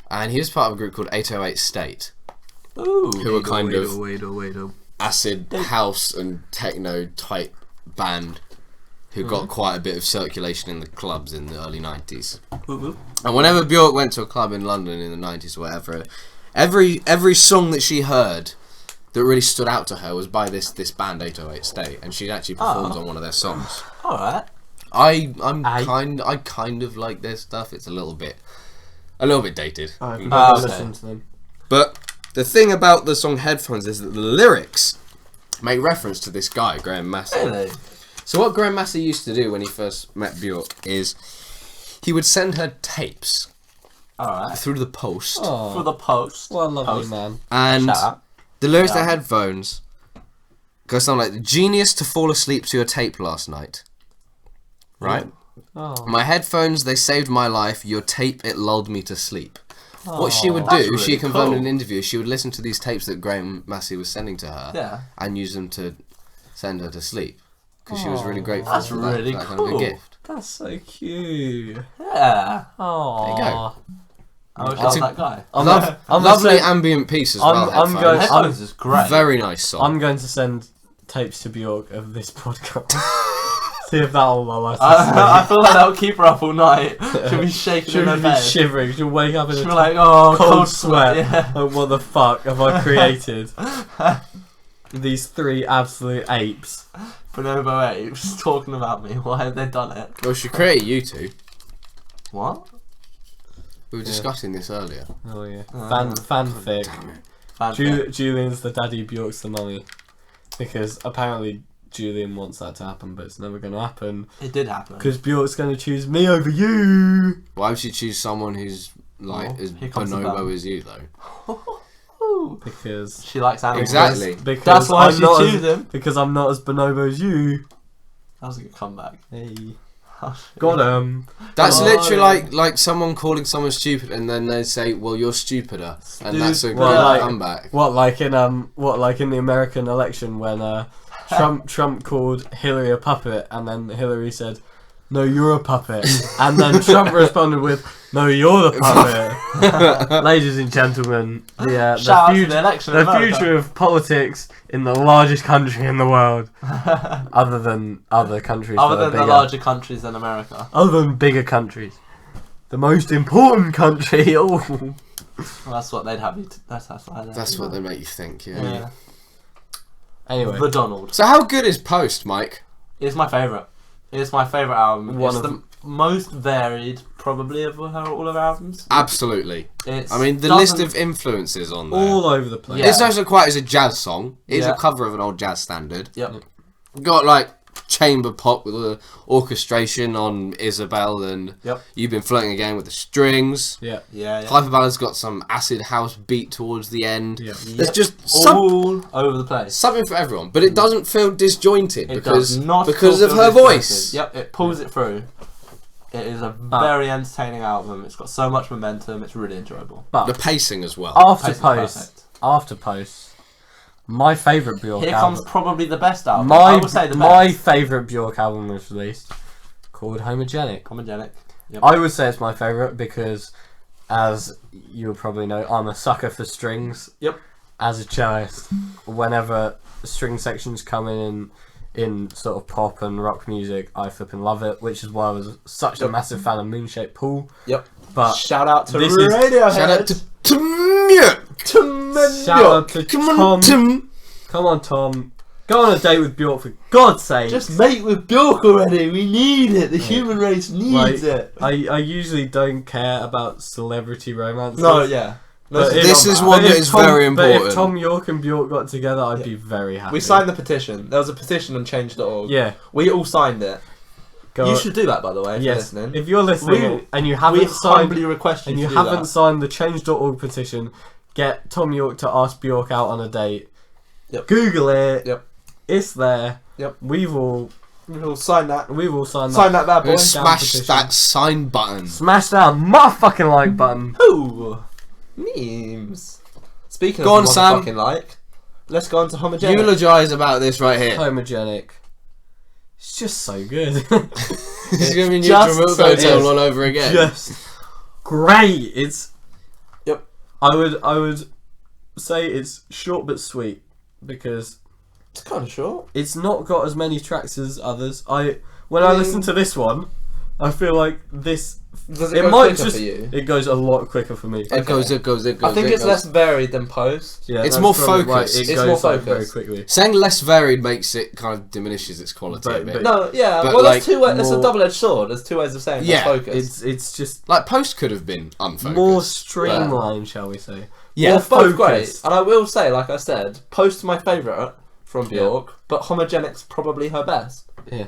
And he was part of a group called 808 State, Ooh. who were kind of Wait. acid house and techno type band who got quite a bit of circulation in the clubs in the early 90s. And whenever Björk went to a club in London in the 90s or whatever, every song that she heard that really stood out to her was by this band 808 State, and she actually performed on one of their songs. Alright. I kind of like their stuff. It's a little bit dated. I've okay. never listened to them. But the thing about the song Headphones is that the lyrics make reference to this guy, Graham Massey. Really? So what Graham Massey used to do when he first met Björk is he would send her tapes Alright. through the post. For the post. What a lovely Post. man. And Shout out. the lyrics to Yeah. Headphones go something like, "Genius to fall asleep to your tape last night." Right? Oh. "My headphones, they saved my life. Your tape, it lulled me to sleep." What she would that's do, she really confirmed in cool. an interview, she would listen to these tapes that Graham Massey was sending to her Yeah. and use them to send her to sleep. Because she was really grateful That's for really that kind of a cool. gift. That's so cute. Yeah. Oh. There you go. I wish I That's was a- that guy. I'm Lovely gonna send, ambient piece as I'm- well. I'm Headphones. going- Headphones is great. Very nice song. I'm going to send tapes to Björk of this podcast. See if that'll lull us to I feel like that'll keep her up all night. She'll be shaking sleep. in her She'll be bed. shivering. She'll wake up in She'll a be like, oh, cold sweat. Yeah. Like, what the fuck have I created? These three absolute apes. Bonobo apes talking about me. Why have they done it? Well, she created you two. What? We were discussing this earlier. Oh yeah. Fanfic. Fanfic. Julian's the daddy, Björk's the mummy. Because apparently Julian wants that to happen, but it's never going to happen. It did happen. Because Björk's going to choose me over you. Why would she choose someone who's like Oh, as here comes the bonobo bell. as you though? Because She likes animals. Exactly. That's why I'm she not choose him. Because I'm not as bonobo as you. That was a good comeback. Hey. Got him. That's Oh, literally yeah. like someone calling someone stupid and then they say, "Well, you're stupider," and that's a great Well, like- comeback. What like in the American election when Trump called Hillary a puppet and then Hillary said, "No, you're a puppet," and then Trump responded with, "No, you're the puppet." Ladies and gentlemen, the Shout out to the election in the America. future of politics in the largest country in the world, other than other countries, Other that are than the bigger. larger countries than America. Other than bigger countries, the most important country. Oh, Well, that's what they'd have you. That's why. That's what they make you think. Yeah. Yeah. anyway, The Donald. So how good is Post, Mike? It's my favourite. It's my favourite album. One it's of the most varied, probably, of all her albums. Absolutely. It's I mean, the list of influences on there. all over the place. Yeah. It's not quite as a jazz song. It's Yeah. a cover of an old jazz standard. Yep. Got like chamber pop with the orchestration on Isabel, and Yep. You've Been Flirting Again with the strings. Yeah. Yeah. Yeah. Hyper Ballad's got some acid house beat towards the end. Yeah. There's Yep. just all over the place. something for everyone, but it doesn't feel disjointed It because does not because feel of her disjointed. voice. Yep, it pulls it through. It is a very entertaining album. It's got so much momentum. It's really enjoyable. But The pacing as well. after Pacing's post, perfect. my favourite Björk Here album. comes probably the best album. I would say the my best. favourite Björk album was released, called Homogenic. Homogenic. Yep. I would say it's my favourite because, as you will probably know, I'm a sucker for strings. Yep. As a cellist, whenever string sections come in sort of pop and rock music, I flipping love it, which is why I was such a massive fan of Moonshaped Pool. Yep. But Shout out to this is- Radiohead. Shout out to Björk. shout out to Come Tom. on, Tim. Come on, Tom. Go on a date with Björk for God's sake. Just mate with Björk already. We need it. The human race needs it. I usually don't care about celebrity romances. No, yeah. But if- This is but one that if is Tom- very But important. if Tom York and Björk got together, I'd be very happy. We signed the petition. There was a petition on change.org. Yeah. We all signed it. Go You should do that, by the way, if yes. you're listening. If you're listening We- and you We haven't signed humbly request you and to you do haven't that. signed the change.org petition, get Tom York to ask Björk out on a date. Yep. Google it. Yep. It's there. Yep. We've all We will sign that. We will sign that bad boy. Let's smash petition. that sign button. Smash that motherfucking like button. Ooh, memes. Speaking Go of on, Sam. motherfucking like, let's go on to Homogenic. Eulogise about this right here. Homogenic. It's just so good. It's gonna be New Just Remote so Hotel is. all over again. Just great. It's. Yep. I would say it's short but sweet because It's kind of short. it's not got as many tracks as others. When I listen to this one, I feel like this. Does It go might quicker just. for you? It goes a lot quicker for me. It goes. I think it it's goes. less varied than Post. Yeah, It's that's more probably right. focused. It It's goes more like, very focused. quickly. Saying less varied makes it kind of diminishes its quality a But- bit. No, yeah. But well, like, there's two ways. It's a more- double-edged sword. There's two ways of saying Yeah, less focused. It's just Like Post could have been unfocused. more streamlined, shall we say? Yeah. They're both great. focused. And I will say, like I said, Post's my favourite from Yeah. Björk, but Homogenic's probably her best. Yeah.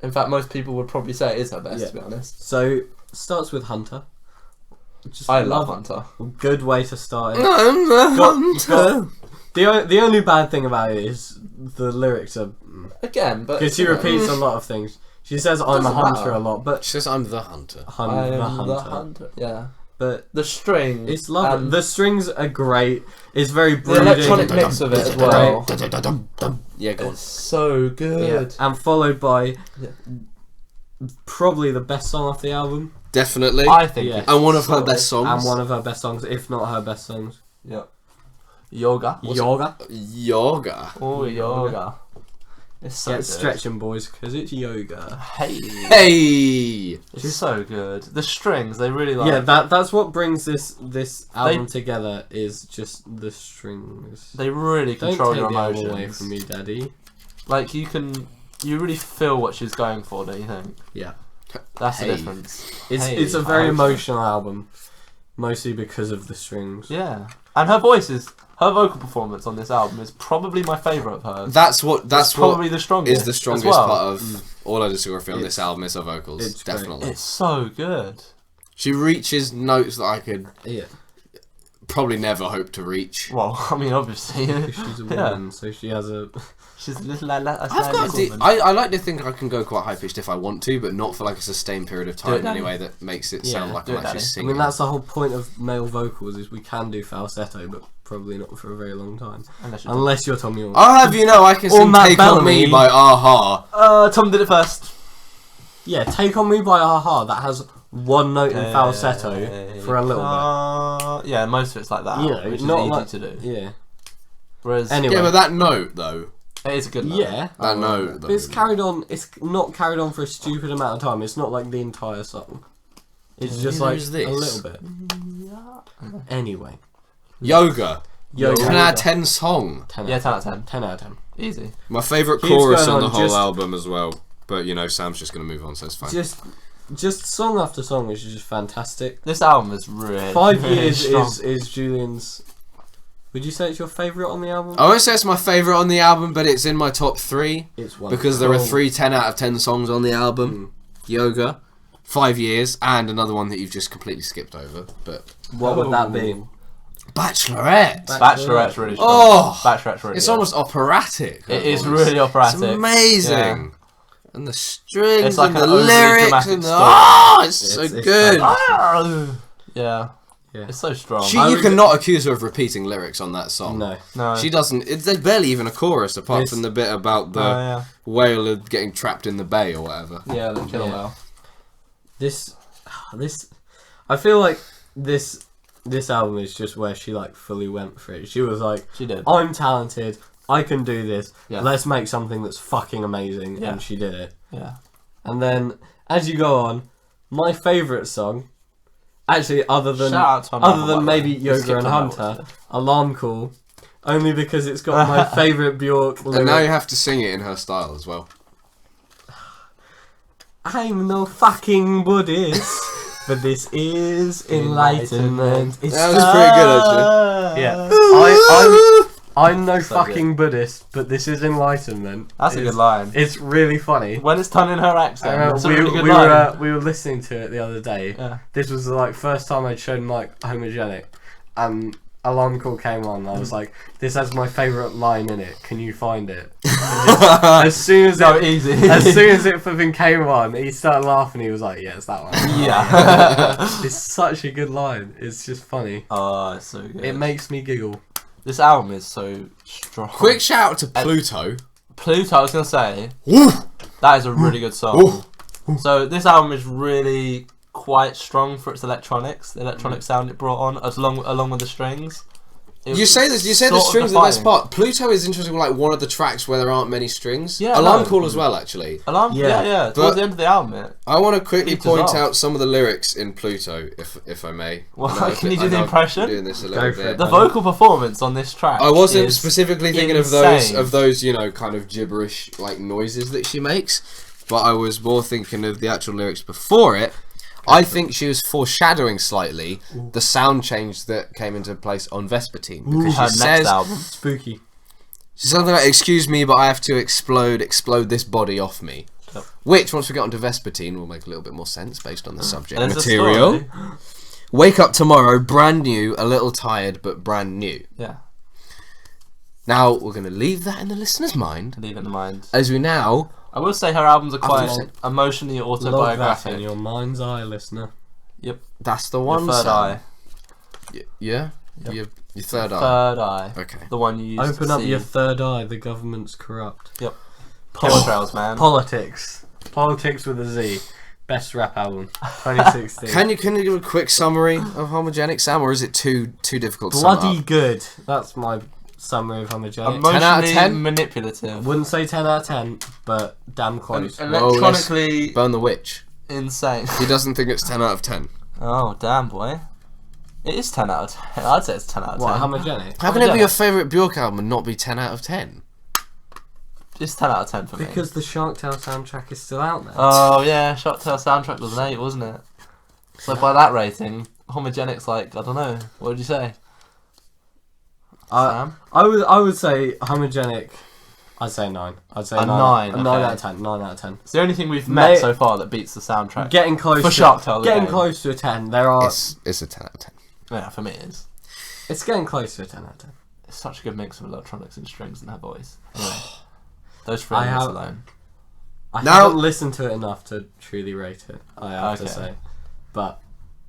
In fact, most people would probably say it is her best, Yeah. to be honest. So starts with Hunter. Just I love Hunter. Good way to start it. I'm the hunter. The only bad thing about it is the lyrics are Again, but... because she repeats a lot of things. She says "I'm a Doesn't hunter" matter. a lot, but She says I'm the hunter. I'm I the am hunter. the hunter. Yeah. But The string. it's lovely. and The strings are great. It's very the brooding. electronic mix of it as well. Yeah, go on. It's so Yeah. good. And followed by Yeah. probably the best song off the album Definitely. I think Yeah. it's And one of her solid. best songs. and one of her best songs, if not her best songs. Yep. Yoga. Yoga. Yoga. Oh, yoga. It's so Get good. stretching, boys, because it's yoga. Hey. Hey. It's so good. The strings, they really like. Yeah, that's what brings this album together is just the strings. They really Don't control take your the album emotions. away from me, Daddy. Like you really feel what she's going for, don't you think? Yeah, That's Hey. the difference. it's Hey, it's a very I hope so. emotional album, mostly because of the strings. Yeah, and her vocal performance on this album is probably my favourite of hers. That's what Probably the strongest. is the as strongest well. part of all our discography on this It's- album is her vocals. it's great. Definitely. It's so good. She reaches notes that I could Yeah, probably never hope to reach. Well, I mean, obviously, 'cause she's a Yeah. woman, so she has a. she's a little like that. I've got I like to think I can go quite high pitched if I want to, but not for like a sustained period of time Daddy. anyway that makes it Yeah, sound like do I'm it, actually Daddy. I singing. mean, that's the whole point of male vocals is we can do falsetto, but probably not for a very long time, unless you're Tom York. I'll have you know I can Or sing Matt Take On Me Bellamy. by Aha. Tom did it first. Yeah, "Take On Me" by Aha. That has one note in falsetto for a little bit. Yeah, most of it's like that, You know, which is not easy like- to do. Yeah. Whereas Anyway. Yeah, but that note though. it is a good note. Yeah. That note though. But it's carried on. It's not carried on for a stupid amount of time. It's not like the entire song. It's just Neither like is this. a little bit. Anyway, Yoga. Yoga. 10 out of 10 song. 10 Yeah, out 10 of out of 10. 10 out of 10. Easy. My favourite Keeps chorus going on the on, whole just- album as well. But you know, Sam's just gonna move on, so it's fine. Just song after song is just fantastic. This album is really 5 really Years strong. is Julian's. Would you say it's your favourite on the album? I won't say it's my favourite on the album, but it's in my top 3 It's one. because there are 3 10 out of 10 songs on the album. Yoga, 5 Years, and another one that you've just completely skipped over. But What would that be? Bachelorette. Bachelorette's really strong. Oh, Bachelorette's really it's good. almost operatic. It her is voice. really operatic. It's amazing. Yeah. And the strings It's like and an the overly lyrics dramatic and the story. it's so It's good. fantastic. Yeah. Yeah. It's so strong. You cannot accuse her of repeating lyrics on that song. No. No. She doesn't. There's barely even a chorus apart This- from the bit about the yeah. whale getting trapped in the bay or whatever. Yeah, the killer Yeah. whale. This, I feel like this album is just where she like fully went for it. She was like, She did. I'm talented, I can do this. Yeah. Let's make something that's fucking amazing, Yeah. and she did it. Yeah. And then as you go on, my favourite song, actually other than Shout out to my mum, by the maybe way. We Yoga skipped and on that Hunter, one. Alarm Call, only because it's got my favourite Björk And now lyric. you have to sing it in her style as well. I'm no fucking Buddhist, but this is enlightenment. It's That was pretty good, actually. Yeah, I'm no So fucking Buddhist, but this is enlightenment. That's a good line. It's really funny. When it's done in her accent, it's a we, really good we line. were we were listening to it the other day. Yeah. This was the first time I'd shown Mike Homogenic, and Alarm Call came on, I was like, this has my favourite line in it. Can you find it? As soon as easy. As soon as it flipping came on, he started laughing. He was like, yeah, it's that one. Yeah. It's such a good line. It's just funny. Oh, it's so good. It makes me giggle. This album is so strong. Quick shout out to Pluto. Pluto, I was going to say, Woo! that is a really good song. So this album is really quite strong for its electronics, the electronic sound it brought on, along with the strings. You say the strings are the best part. Pluto is interesting, like one of the tracks where there aren't many strings. Yeah, Alarm no. Call as well, actually. Alarm, yeah. Towards the end of the album, I want to quickly Peter's point off. out some of the lyrics in Pluto, if I may. Well, I know can you I do the know impression? I'm doing this a Go little for bit. it. the vocal performance on this track. I wasn't is specifically thinking insane. of those, you know, kind of gibberish like noises that she makes, but I was more thinking of the actual lyrics before it. I think she was foreshadowing slightly the sound change that came into place on Vespertine, because her she next says album. Spooky. something like, "Excuse me, but I have to explode this body off me." Yep. Which, once we get onto Vespertine, will make a little bit more sense based on the subject And there's a material. story. Wake up tomorrow, brand new, a little tired, but brand new. Yeah, Now we're going to leave that in the listener's mind, leave it in mind. as we now. I will say her albums are quite I've- emotionally Log that in autobiographic. your mind's eye, listener. That's the Your one. third Sam. eye. Yeah. Yep. Your third eye. Third eye. Okay. The one you used Open to up see. your third eye. The government's corrupt. Chemtrails, man. Politics. Politics with a Z. Best rap album. 2016. Can you give a quick summary of Homogenic, Sam, or is it too difficult to Bloody sum up? good. That's my summary of Homogenic. 10 out of Emotionally 10? manipulative. Wouldn't say 10 out of 10, but damn close. Electronically Burn the Witch. insane. He doesn't think it's 10 out of 10. Oh, damn, boy. It is 10 out of 10. I'd say it's 10 out of 10. What, Homogenic? How can it be your favourite Björk album and not be 10 out of 10? It's 10 out of 10 for me. Because the Shark Tale soundtrack is still out there. Oh, yeah, Shock Tale soundtrack was an 8, wasn't it? So by that rating, Homogenic's like, I don't know, what would you say? Sam? I would say Homogenic. I'd say 9. I'd say A 9. 9, A 9 okay. out of 10. 9 out of 10. It's the only thing we've met Mate, so far that beats the soundtrack. Getting close For to Shark Tale, the Getting game. close to a 10. There are. It's a 10 out of 10. Yeah, for me it is. It's getting close to a 10 out of 10. It's such a good mix of electronics and strings and her voice. Anyway, those 3 I minutes have- alone. I Now- haven't listened to it enough to truly rate it. I have to Okay. say, but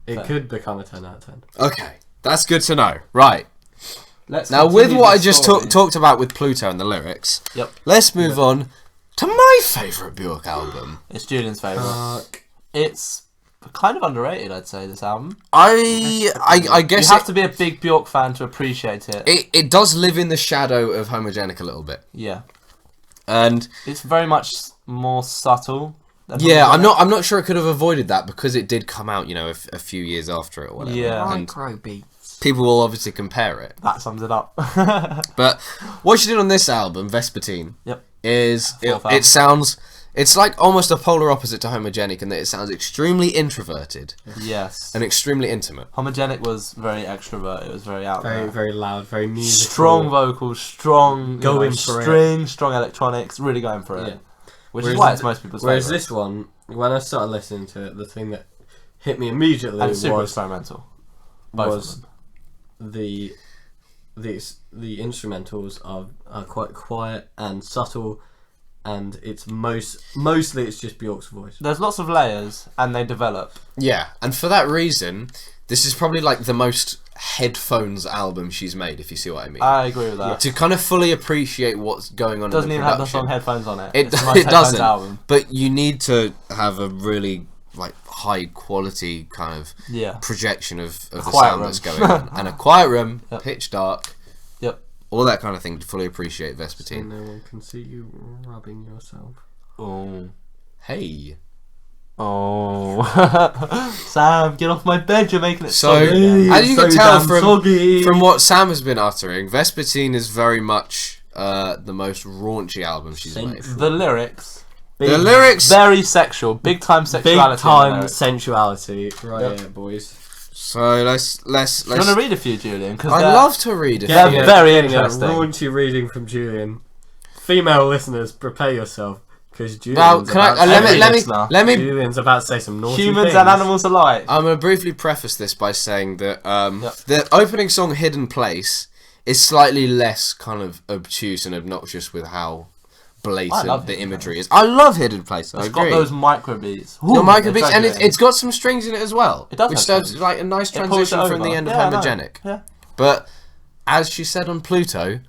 it Fair. could become a 10 out of 10. Okay, that's good to know. Right. Let's Now, with continue what I the just story. talked about with Pluto and the lyrics, Yep, let's move on to my favourite Björk album. it's Julian's favourite. It's kind of underrated, I'd say, this album. I guess You have to be a big Björk fan to appreciate it. it does live in the shadow of Homogenic a little bit. Yeah, And it's very much more subtle. than yeah, Homogenic. I'm not sure it could have avoided that because it did come out, you know, a few years after it or whatever. Yeah. And Microbeats. people will obviously compare it. That sums it up. But what she did on this album, Vespertine, Yep. is Fourth album. it sounds, it's like almost a polar opposite to Homogenic in that it sounds extremely introverted Yes. and extremely intimate. Homogenic was very extrovert. It was very out Very, there. very loud, very musical. Strong vocals, strong Going for it. strings, strong electronics, really going for it. Yeah. Which Whereas is why the- it's most people's Whereas favourite. this one, when I started listening to it, the thing that hit me immediately And super was experimental. Both was of them. the instrumentals are quite quiet and subtle, and it's mostly it's just Björk's voice. There's lots of layers, and they develop. Yeah, and for that reason, this is probably like the most headphones album she's made, if you see what I mean. I agree with that. To kind of fully appreciate what's going on Doesn't in the even have the production. song headphones on it. It, It's the most it headphones doesn't, album. but you need to have a really like high quality kind of Yeah. projection of the quiet sound room. that's going on. And a quiet room, Yep. pitch dark, Yep. all that kind of thing to fully appreciate So Vespertine. no one can see you rubbing yourself. Oh. Hey. Oh. Sam, get off my bed. You're making it So, soggy. as you can so tell damn from, soggy. from what Sam has been uttering, Vespertine is very much the most raunchy album she's made. The lyrics. The lyrics... Very sexual. Big time Big sexuality. in the time lyrics. sensuality, right Yep. here, boys. So let's Do you want to read a few, Julian? Because I'd love to read it. They're Getting very getting interesting. A raunchy reading from Julian. Female listeners, prepare yourself. Because Now, let me. Julian's about to say some naughty Humans things. and animals alike. I'm going to briefly preface this by saying that the opening song "Hidden Place" is slightly less kind of obtuse and obnoxious with how blatant the imagery is. I love Hidden Place. I agree. Got those micro beats. The micro beats, and it's got some strings in it as well. It does, which does like a nice transition from the end of Homogenic. Yeah. But as she said on Pluto,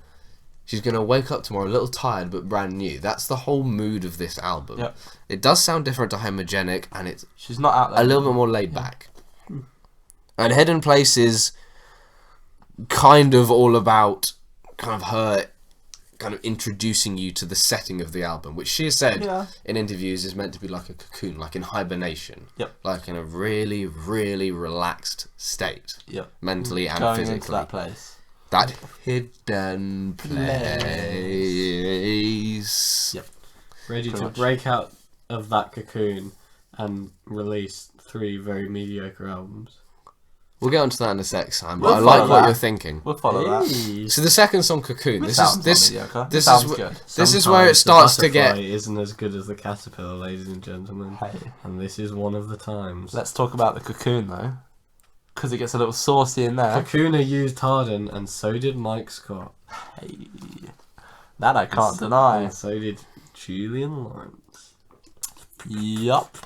she's gonna wake up tomorrow a little tired but brand new. That's the whole mood of this album. Yep. It does sound different to Homogenic, and she's not out there. A little bit more laid back. And Hidden Place is kind of all about kind of her kind of introducing you to the setting of the album, which she has said in interviews is meant to be like a cocoon, like in hibernation. Yep. Like in a really, really relaxed state. Yep. Mentally and Going physically. into that place. That hidden place. Yep. Ready to break out of that cocoon and release 3 very mediocre albums. We'll get onto that in a sec, Sam, but We'll I like follow what that. you're thinking. We'll follow that. So the second song, Cocoon, this sounds is good. this is where it starts to get. It isn't as good as the caterpillar, ladies and gentlemen. Hey. And this is one of the times. Let's talk about the Cocoon though, because it gets a little saucy in there. Cocoon used Harden, and so did Mike Scott. Hey. That I can't deny. And so did Julian Lawrence. Yup.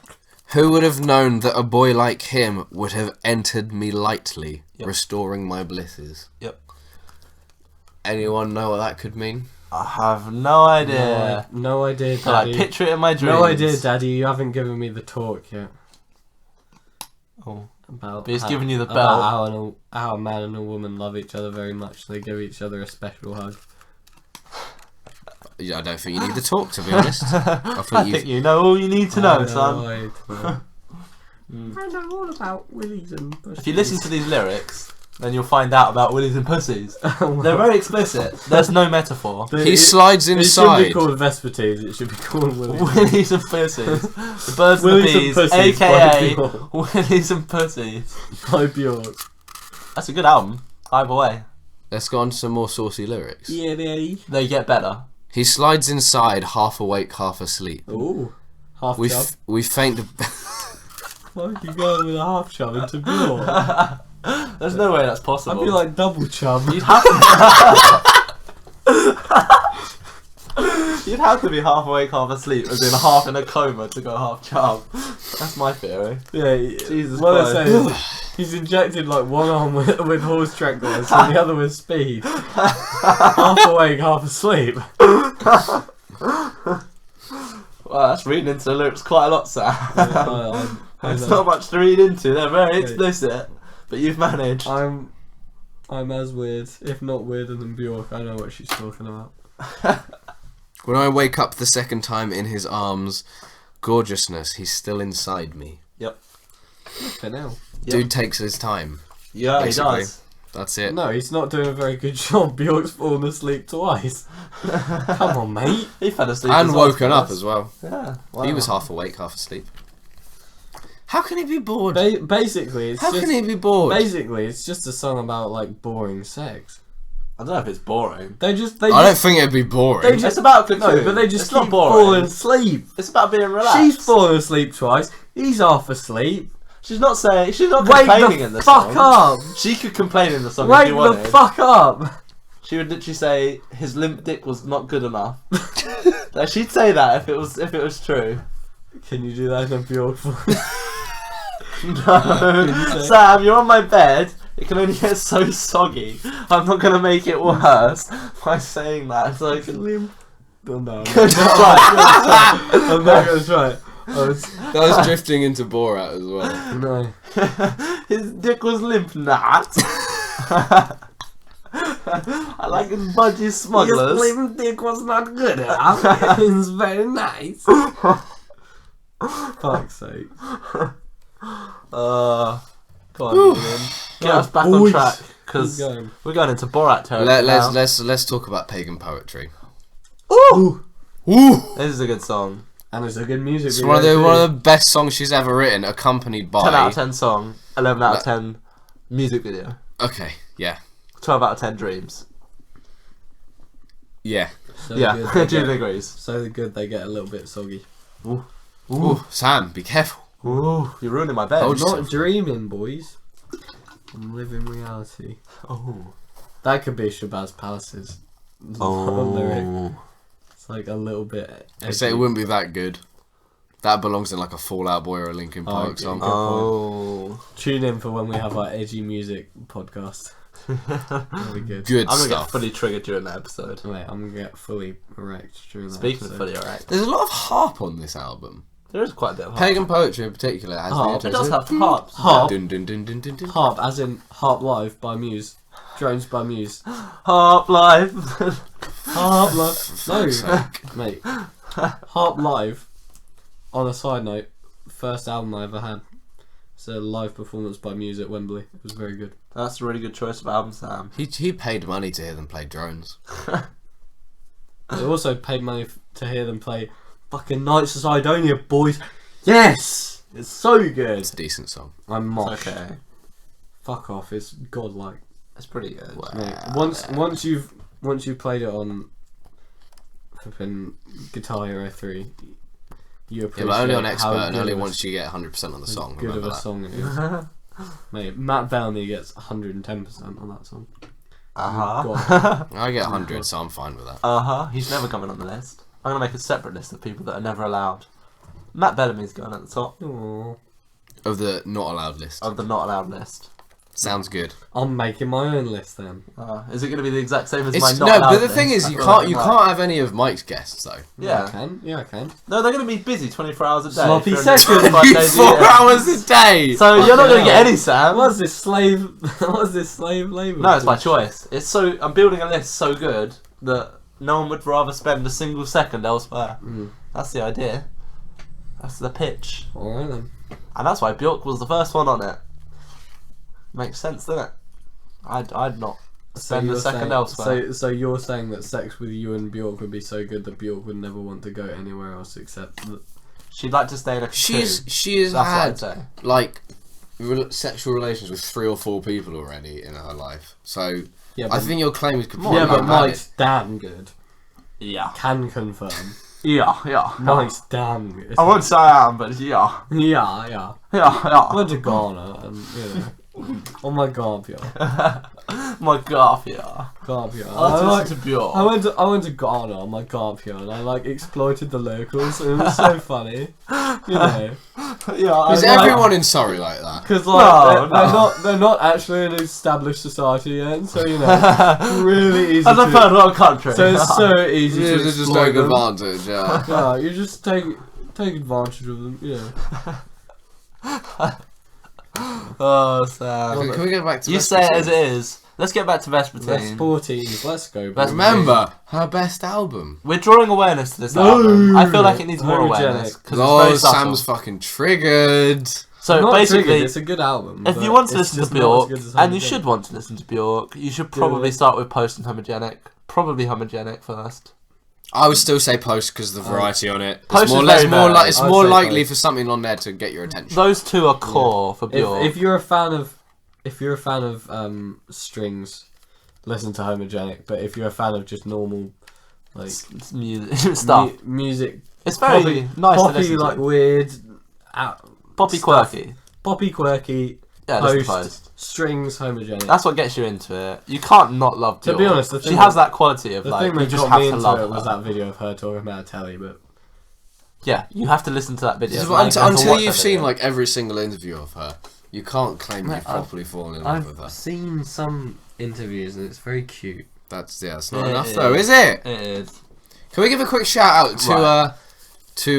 Who would have known that a boy like him would have entered me lightly, restoring my blisses? Yep. Anyone know what that could mean? I have no idea. No idea, But I Daddy. picture it in my dreams. No idea, Daddy. You haven't given me the talk yet. Oh. About But he's giving you the about bell. how a man and a woman love each other very much. They give each other a special hug. Yeah, I don't think you need the talk, to be honest. I think you know all you need to know, son. I know all about willies and pussies. If you listen to these lyrics, then you'll find out about willies and pussies. They're very explicit. There's no metaphor. He slides It inside. should be called Vespertine. It should be called willies. Willies and pussies. The birds and the Willies and bees, Pussies by aka Björk. Willies and Pussies. By Björk. That's a good album. Either way, Let's go on to some more saucy lyrics. Yeah, Daddy. they get better. He slides inside, half awake, half asleep. Ooh. Half chub. We faint. Fuck, you going with a half chub into Björk. There's no way that's possible. I'd be like double chub. You'd have to. You'd have to be half awake, half asleep, as in half in a coma to go half chub. That's my theory. Yeah, Jesus what Christ. I say is he's injected like one arm with horse track doors and the other with speed. Half awake, half asleep. Well, that's reading into the lyrics quite a lot, Sam. There's not much to read into. They're very explicit, but you've managed. I'm as weird, if not weirder than Björk. I know what she's talking about. When I wake up the second time in his arms, gorgeousness, he's still inside me. Yep. Okay, now. Dude takes his time. Yeah, Basically. he does. That's it. No, he's not doing a very good job. Björk's fallen asleep twice. Come on, mate. He fell asleep And as well, woken up yes. as well. Yeah. Wow. He was half awake, half asleep. How can he be bored? Basically, it's How just, can he be bored? Basically, it's just a song about like boring sex. I don't know if it's boring. They I don't think it'd be boring. It's about Cocoon. No, but they just it's keep not boring. falling asleep. It's about being relaxed. She's fallen asleep twice. He's half asleep. She's not saying. She's not Wake complaining the in the fuck song. up. She could complain in the song if Wake she the wanted. fuck up. She would literally say his limp dick was not good enough. Like, she'd say that if it was true. Can you do that in a Björk voice? No, Sam, you're on my bed. It can only get so soggy. I'm not gonna make it worse by saying that. It's like, No, no. good try. I'm not gonna try it. That was drifting into Borat as well. No. His dick was limp, not. I like his budgie smugglers. His limp dick was not good enough. It's very nice. Fuck's sake. Go on, Julian. Get us back on track, because we're going into Borat territory now. Let's talk about pagan poetry. Ooh! Ooh! This is a good song. And it's a good music It's video. one of the best songs she's ever written, accompanied by 10 out of 10 song, 11 out of 10 music video, Okay, yeah. 12 out of 10 dreams. Yeah. So Yeah, good, Julian agrees. so good they get a little bit soggy. Ooh, Sam, be careful. Ooh, you're ruining my bed. Oh, I'm not dreaming, boys. I'm living reality. Oh. That could be Shabazz Palace's lyric. Oh. It's like a little bit. I say it wouldn't be that good. That belongs in like a Fall Out Boy or a Linkin Park okay. song. Oh. Tune in for when we have our edgy music podcast. That'll be good. Good I'm gonna stuff. get fully triggered during the episode. Wait, I'm gonna get fully erect during that. Speaking of episode. fully erect, There's a lot of harp on this album. there is quite a bit of harp. Pagan poetry in particular has Harp. the It does have intro. harps. Harp. Dun, dun, dun, dun, dun, dun. Harp, as in Harp Live by Muse. Drones by Muse. Harp live. Harp Live. No, Fuck's sake. mate. Harp Live, on a side note, first album I ever had. It's a live performance by Muse at Wembley. It was very good. That's a really good choice of album, Sam. He paid money to hear them play drones. I also paid money to hear them play fucking Knights of Sidonia, boys. Yes! It's so good. It's a decent song. I'm mosh. It's okay. Fuck off, it's godlike. It's pretty good. Wow. Mate, once you've played it on flipping Guitar Hero 3, you Yeah, appreciate but only on how expert and good only of a- once you get 100% on the song. good of Remember a that. song it is. Mate, Matt Bellamy gets 110% on that song. Uh-huh. I get 100, so I'm fine with that. Uh-huh. He's never coming on the list. I'm going to make a separate list of people that are never allowed. Matt Bellamy's going at the top Aww. Of the not allowed list. of the not allowed list. Sounds good. I'm making my own list then. Is it going to be the exact same as It's, my not no, allowed but the list? thing is, I you feel like can't it you might. can't have any of Mike's guests though. Yeah, I Yeah. can. Yeah, I can. No, they're going to be busy 24 hours a day. Sloppy 365 seconds. days a 4 year. hours a day. So you're not going to get hell. any, Sam. What's this slave? What's this slave labor? No, it's my choice. It's so I'm building a list so good that no one would rather spend a single second elsewhere. Mm. That's the idea. That's the pitch. Alright then. And that's why Björk was the first one on it. Makes sense, doesn't it? I'd not spend a you're second saying- elsewhere. So you're saying that sex with you and Björk would be so good that Björk would never want to go anywhere else except. She'd like to stay in a She has That's what I'd had say. like sexual relations with 3 or 4 people already in her life. So Yeah, I think your claim is completely yeah, but invalid. Mike's damn good. Yeah. Can confirm. Yeah. Mike's damn good. I won't say I am, but yeah. Yeah. Yeah. Went to Ghana and oh my god, Björk. My God, yeah. God, Björk. I like to Björk. I went to Ghana on my God, Björk, and I like exploited the locals. And it was so funny, you know. Yeah. Is everyone in Surrey like that? Because like No. they're not actually an established society yet, so you know, really easy. As a to, third world country. so it's so easy Yeah, to just exploit take them. advantage. Yeah. Yeah, you just take advantage of them. You know. Oh, Sam. Okay, can we get back to You say it as it is. Let's get back to Vespertine. Vespertine, let's go. Vespertine. Remember her best album. We're drawing awareness to this No. album. I feel like it needs more Homogenic. awareness because Oh, it's very subtle. Sam's fucking triggered. So Not basically, triggered, it's a good album. if but you want to it's listen to just not as good Björk, as and you Homogenic. should want to listen to Björk, you should Do probably it. start with Post and Homogenic. Probably Homogenic first. I would still say Post because of the variety on it. Post It's more, is less, very more, varied. it's I'd more say likely Post. for something on there to get your attention. Those two are core for Björk. If you're a fan of strings, listen to Homogenic. But if you're a fan of just normal like It's music stuff. music, It's very poppy, nice to poppy listen like to. weird, Poppy stuff. quirky. Poppy quirky, Yeah, listen to Post, Post. strings, Homogenic. That's what gets you into it. You can't not love Björk. To be honest, the she thing has that- that quality of the like thing you that just got have me to into love it her. was that video of her talking about telly. But Yeah, you have to listen to that video. Just Like, you have to until watch you've that seen video. like every single interview of her, you can't claim you've properly fallen in love with her. seen some interviews and it's very cute. That's not It enough is. though, is it? It is. Can we give a quick shout out to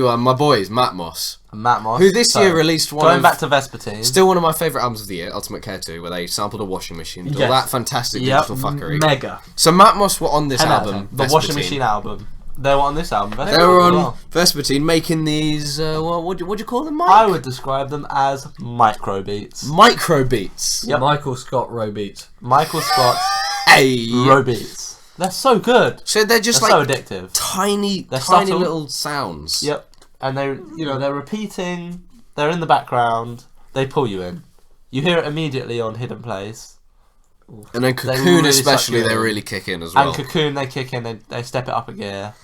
Right. my boys, Matt Moss, Matt Moss. who this So, year released one going of back to Vespertine. still one of my favourite albums of the year, Ultimate Care 2, where they sampled a washing machine, did all Yes. that fantastic digital fuckery. Mega. So Matt Moss were on this 10 out of album, 10. The washing Vespertine. machine album. They were on this album. They Vespertine were as on well. Vespertine making these. What do you call them, Mike? I would describe them as micro beats. Micro beats. Yep. Michael Scott row beats. Michael Scott's Hey. row beats. They're so good. So they're just They're like so addictive. tiny They're tiny subtle. little sounds. Yep. And they're repeating. They're in the background. They pull you in. You hear it immediately on Hidden Place. And then Cocoon really especially, suck they you in. really kick in as well. And Cocoon, they kick in, they step it up a gear.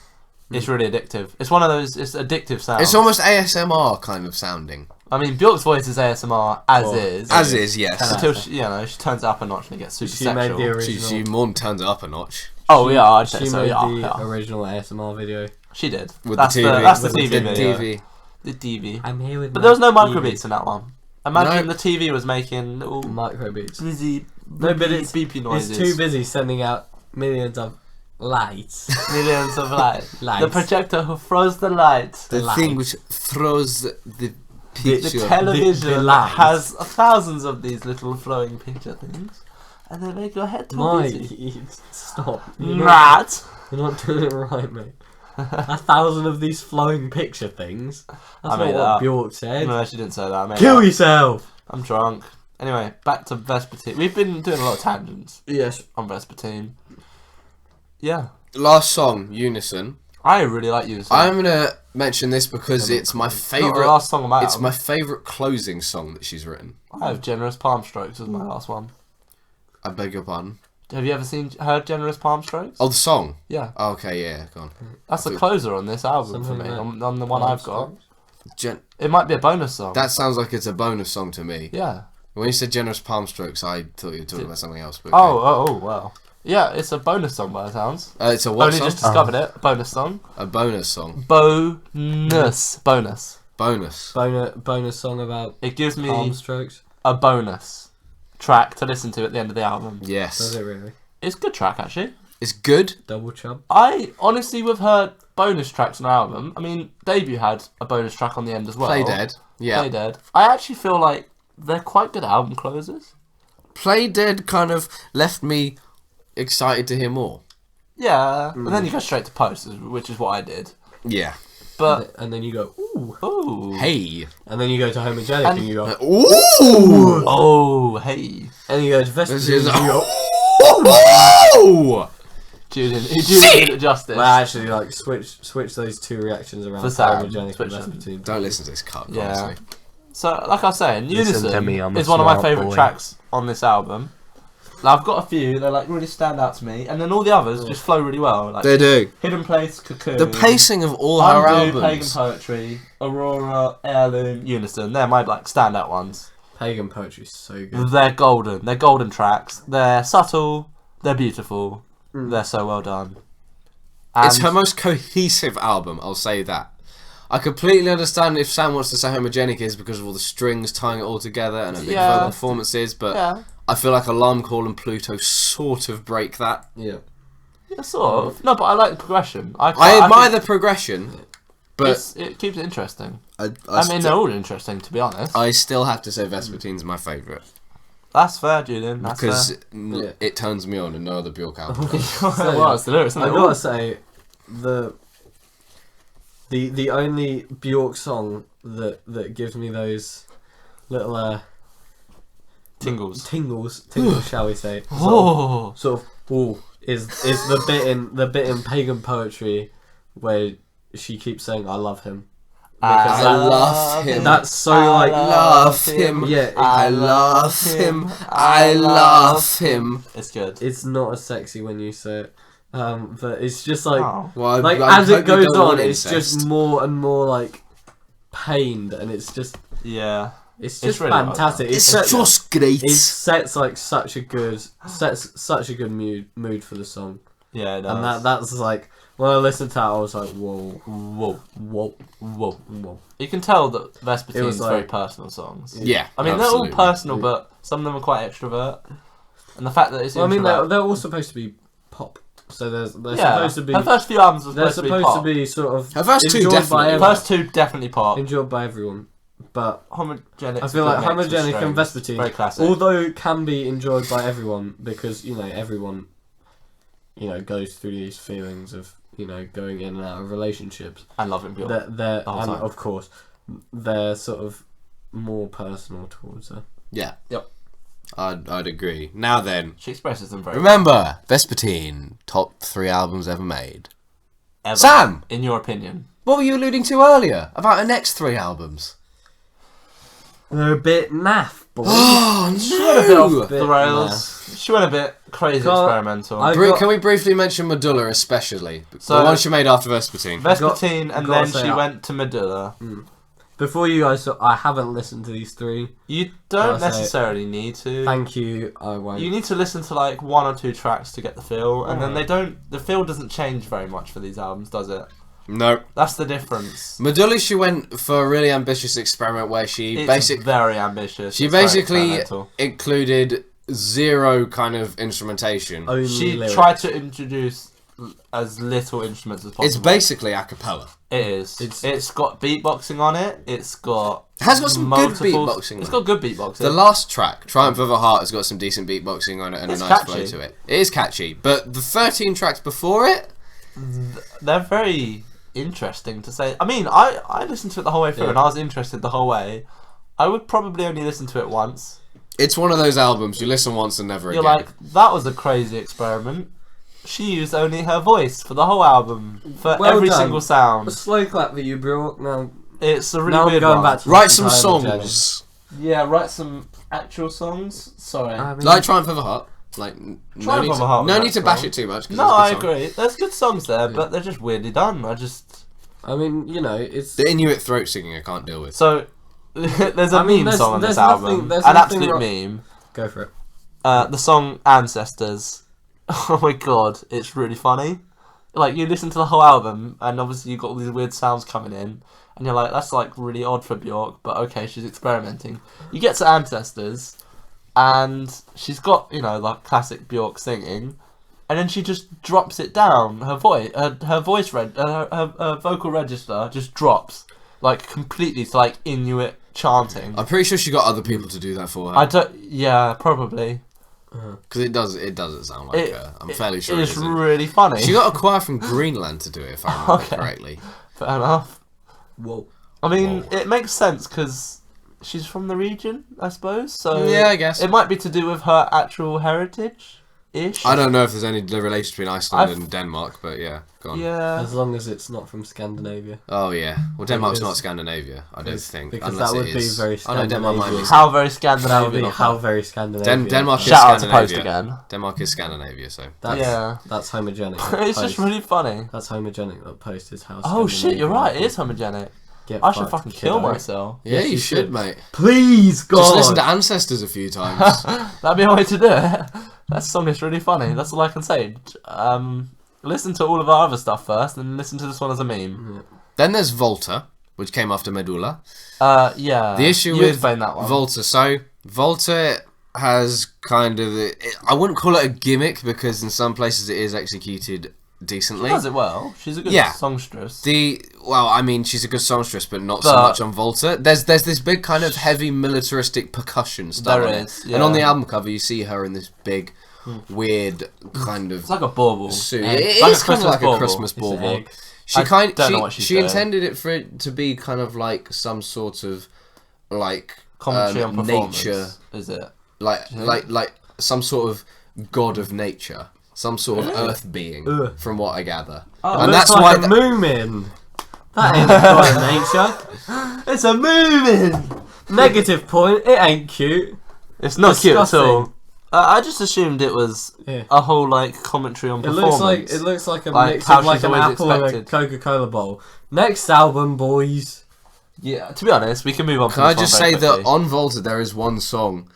It's really addictive. It's one of those, it's addictive sounds. It's almost ASMR kind of sounding. I mean, Björk's voice is ASMR as As is. is, yes. Until she turns it up a notch and it gets super She sexual. made the original. She more than turns it up a notch. Oh yeah, I'd say She so. made Yeah, the yeah. original ASMR video. She did. With That's the TV. that's the with TV video. TV. The TV. I'm here with. But there was no microbeats in that one. Imagine No. the TV was making little microbeats. busy, No, but it's beepy noises. It's too busy sending out millions of lights. Millions of light. Lights. The projector who throws the light. The Light. thing which throws the The picture. television the light. has thousands of these little flowing picture things, and they make your head too busy. Stop. Right. You're not doing it right, mate. 1,000 of these flowing picture things. That's I not made what that up. Björk said. No, she didn't say that. I made Kill that. yourself! I'm drunk. Anyway, back to Vespertine. We've been doing a lot of tangents Yes. on Vespertine. Yeah. Last song, Unison. I really like you. I'm gonna mention this because it's my Not the favourite. last song on my It's album. my favourite closing song that she's written. I have Generous Palm Strokes as my last one. I beg your pardon. Have you ever heard Generous Palm Strokes? Oh, the song. Yeah. Oh, okay, yeah, go on. That's the closer on this album for Something me, like on the one I've got. Gen- It might be a bonus song. that sounds like it's a bonus song to me. Yeah. When you said Generous Palm Strokes, I thought you were talking about something else. But Oh, well. Yeah, it's a bonus song by the sounds. it's a what Only song? just discovered it. A bonus song. A bonus song. Bonus. Bonus. Bonus. Bonus song about It gives me palm strokes. a bonus track to listen to at the end of the album. Does Yes. it really? It's a good track, actually. It's good. Double chub. I honestly, with her bonus tracks on her album, I mean, Debut had a bonus track on the end as well. Play Dead. Yeah. Play Dead. I actually feel like they're quite good album closers. Play Dead kind of left me excited to hear more. Yeah, and then you go straight to Post, which is what I did. Yeah. But, And then you go, ooh. ooh. Hey. And then you go to Homogenic And- and you go, Ooh. Oh, hey. and you go to This Vespertine is. and you go, Ooh. Julian did it justice. well, actually, like, switch those two reactions around For for Sam, Homogenic and switch them. Vespertine. Don't listen to this cut, Yeah. honestly. So, like I was saying, Listen to Unison me, I'm a is one of my smart favourite boy. tracks on this album. Now, I've got a few that like really stand out to me, and then all the others just flow really well. Like They do. Hidden Place, Cocoon, The pacing of all her Undo, Pagan albums. Poetry, Aurora, Heirloom, Unison. They're my like standout ones. Pagan poetry is so good. They're golden. They're golden tracks. They're subtle. They're beautiful. They're so well done. It's And- her most cohesive album, I'll say that. I completely understand if Sam wants to say Homogenic is because of all the strings tying it all together and her big Yeah. vocal performances, but Yeah. I feel like Alarm Call and Pluto sort of break that. Yeah. Yeah, sort of. No, but I like the progression. I I admire think the progression, but it keeps it interesting. I I mean, they're all interesting, to be honest. I still have to say Vespertine's my favourite That's fair, Julian. That's because Yeah. it turns me on and no other Björk album. fair. Well, it's the lyrics, isn't I it? gotta say, the only Björk song that gives me those little Tingles. tingles, shall we say? Oh. Sort of, ooh, is the bit in Pagan Poetry where she keeps saying "I love him." Because I love him. That's so I like love him. Yeah, I love him. I love him. It's good. it's not as sexy when you say it, but it's just like Oh. Well, like I as hope it you goes don't on, want it's incest. just more and more like pained, and it's just Yeah. it's just really well fantastic. It's sets- just great. it sets like such a good mood for the song, Yeah, it does. and that's like when I listened to that, I was like, whoa, Whoa. whoa, Whoa. whoa. You can tell that It Vespertine's was like- very personal songs. Yeah, I mean, absolutely. they're all personal, but some of them are quite extrovert. And the fact that it's Well, I mean, introvert- they're all supposed to be pop, so they're yeah, supposed to be. her first few albums were They're supposed to be pop. sort of Her first two enjoyed definitely by were. everyone. First two definitely pop. Enjoyed by everyone, but Homogenic. I feel like Homogenic and Vespertine, Very classic. although can be enjoyed by everyone because everyone, goes through these feelings of going in and out of relationships. I love him, Björk. They're Oh, and sorry. of course they're sort of more personal towards her. Yeah. Yep. I'd agree. Now then, She expresses them very remember Vespertine, top 3 albums ever made. ever. Sam, In your opinion. what were you alluding to earlier about her next 3 albums? They're a bit naff, boy. Oh She went a bit no! off the rails. She went a bit crazy experimental. Can we briefly mention Medulla especially? So, the one she made after Vespertine. Vespertine, and then she went to Medulla. Before you guys, I haven't listened to these three. You don't necessarily need to. Thank you, I won't. You need to listen to like 1 or 2 tracks to get the feel, and then the feel doesn't change very much for these albums, does it? No. That's the difference. Medulla, she went for a really ambitious experiment where she very ambitious. She basically included 0 kind of instrumentation. Only she lyrics. tried to introduce as little instruments as possible. It's basically a cappella. It is. It's got beatboxing on it. It's got. It has got some good beatboxing. It's got good beatboxing. The last track, Triumph of a Heart, has got some decent beatboxing on it and It's a nice catchy. flow to it. It is catchy, but the 13 tracks before it, they're very interesting to say. I mean, I listened to it the whole way through, and I was interested the whole way. I would probably only listen to it once. it's one of those albums you listen once and never You're again. like, that was a crazy experiment. She used only her voice for the whole album, for Well every done. single A sound. slow clap for you, Björk. Now, It's a really now I'm weird going one. back to Write some Homogenic. songs. Yeah, write some actual songs. Sorry. I mean, Like Triumph of a Heart. Like, Triumph of a Heart was no that need to bash song. it too much. 'Cause No, it's a I good song. agree. There's good songs there, but they're just weirdly done. I mean, you know, it's. The Inuit throat singing I can't deal with. So, there's a I mean, meme song on there's this album. there's An nothing absolute wrong- meme. Go for it. The song Ancestors. Oh my god, it's really funny. Like, you listen to the whole album, and obviously you've got all these weird sounds coming in, and you're like, that's like really odd for Björk, but okay, she's experimenting. You get to Ancestors, and she's got, you know, like classic Björk singing, and then she just drops it down. Her voice, her vocal register just drops, like completely to like Inuit chanting. I'm pretty sure she got other people to do that for her. Yeah, probably. Because it doesn't sound like her. I'm fairly sure It's it isn't. really funny. She got a choir from Greenland to do it, if I remember correctly. Fair enough. Whoa. I mean, Whoa. it makes sense because she's from the region, I suppose. So Yeah, I guess. it might be to do with her actual heritage-ish. I don't know if there's any relation between Iceland and Denmark, but yeah, go on. Yeah. As long as it's not from Scandinavia. Oh yeah. Well, Denmark's Because- not Scandinavia, I don't think. Because unless that would it be is. very I know Denmark might be. Scandinavian. How very That would Scandinavian. be of how her. very Scandinavian. Denmark is Shout out to Scandinavia. Post again. Denmark is Scandinavia, so. That's, Yeah. That's homogenic. It's just really funny. That's homogenic. That Post is how. Oh shit, you're Scandinavian right. It people is homogenic. get I should fucked, fucking kill kiddo. myself. Yeah, Yes, you you should, should. mate. Please, God. Just listen to Ancestors a few times. That'd be a way to do it. That song is really funny. That's all I can say. Listen to all of our other stuff first, and listen to this one as a meme. Then there's Volta, which came after Medulla. Yeah. The issue you with explain that one. Volta, so Volta has kind of I wouldn't call it a gimmick because in some places it is executed decently. She does it well. She's a good songstress. She's a good songstress, but not so much on Volta. There's this big kind of heavy militaristic percussion stuff There on is, it. yeah. And on the album cover you see her in this big, weird kind of It's like a bauble. suit. Egg. It It's like is a kind of like Christmas a Christmas It's an bauble. egg. I don't know what she's She doing. intended it for it to be kind of like some sort of like Commentary on performance. nature, Is it? like some sort of god of nature, some sort of earth being, Ugh. from what I gather. Oh, And Looks that's like why a moomin. That ain't quite nature. It's a moving. Negative point. It ain't cute. It's not cute at Disgusting. all. I just assumed it was Yeah. a whole like commentary on It performance. looks like a Like mix how of like she's an always apple and a expected. Coca-Cola bowl. Next album, boys. Yeah. To be honest, we can move on. Can from I this just one say very that quickly. on Volta there is one song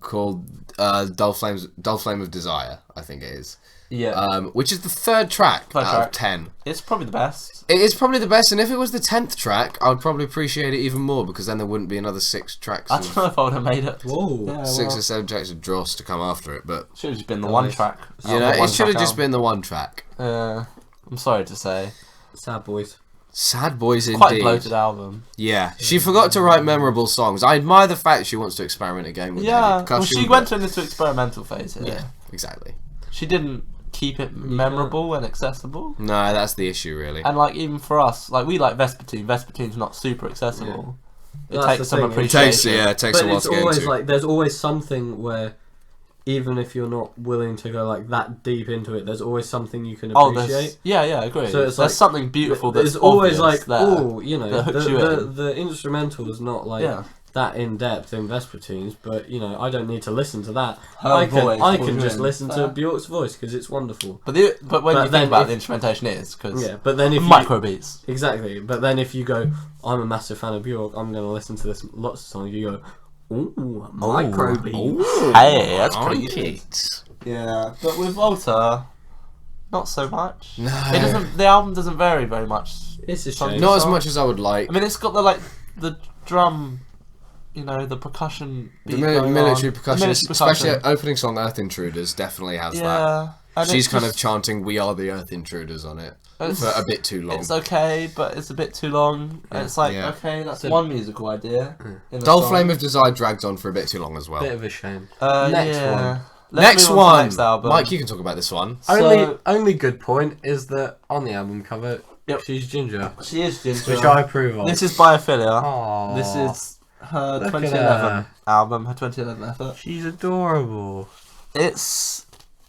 called Dull Flame of Desire, I think it is. Yeah. Which is the third track Third out track. of 10. It's probably the best. It is probably the best, and if it was the 10th track, I would probably appreciate it even more because then there wouldn't be another 6 tracks. I don't know if I would have made it. Whoa. Yeah, 6 or 7 tracks of dross to come after it, but should have just been the Nice. one track. you know, it should have just been the one track. I'm sorry to say. Sad boys. Sad boys Quite a indeed. bloated album. Yeah, she forgot to write memorable songs. I admire the fact she wants to experiment again with heavy Yeah. Well, percussion. she went into experimental phase here. Yeah, exactly. She didn't keep it memorable and accessible. No, that's the issue, really. And like even for us, like we like Vespertine. Vespertine's not super accessible. It That's takes the some thing. appreciation. It takes But a while it's to get always into. like there's always something where, even if you're not willing to go like that deep into it, there's always something you can appreciate. Yeah, I agree. So it's there's like- something beautiful that's There's always like, obvious there oh, you know, that hooks you in. the instrumental is not like Yeah. that in depth in Vespertines, but you know I don't need to listen to that. Her I voice can was just in. listen to Fair. Björk's voice because it's wonderful. But when But you then think about if- the instrumentation is because But then if micro beats. exactly, but then if you go, I'm a massive fan of Björk, I'm going to listen to this lots of songs. You go, ooh, micro beats. Hey, that's pretty Kids. Yeah, but with Volta, not so much. No. It doesn't. The album doesn't vary very much. It's a Some- shame. Not as much as I would like. I mean, it's got the drum, the percussion. The beat going military on. percussion, The military especially percussion. opening song Earth Intruders, definitely has that. Yeah, and She's it's kind of just- chanting "We are the Earth Intruders" on it It's- for a bit too long. It's okay, but it's a bit too long. And it's like, Yeah. okay, that's So- one musical idea. In a Dull song. Flame of Desire drags on for a bit too long as well. Bit of a shame. Next Next one. one. Let's Next move on to the one, next album. Mike, you can talk about this one. So- Only good point is that on the album cover, Yep. she's ginger, She is Ginger. which I approve of. This is Biophilia. Aww. This is her Look at 2011 her. album, her 2011 effort. She's adorable. It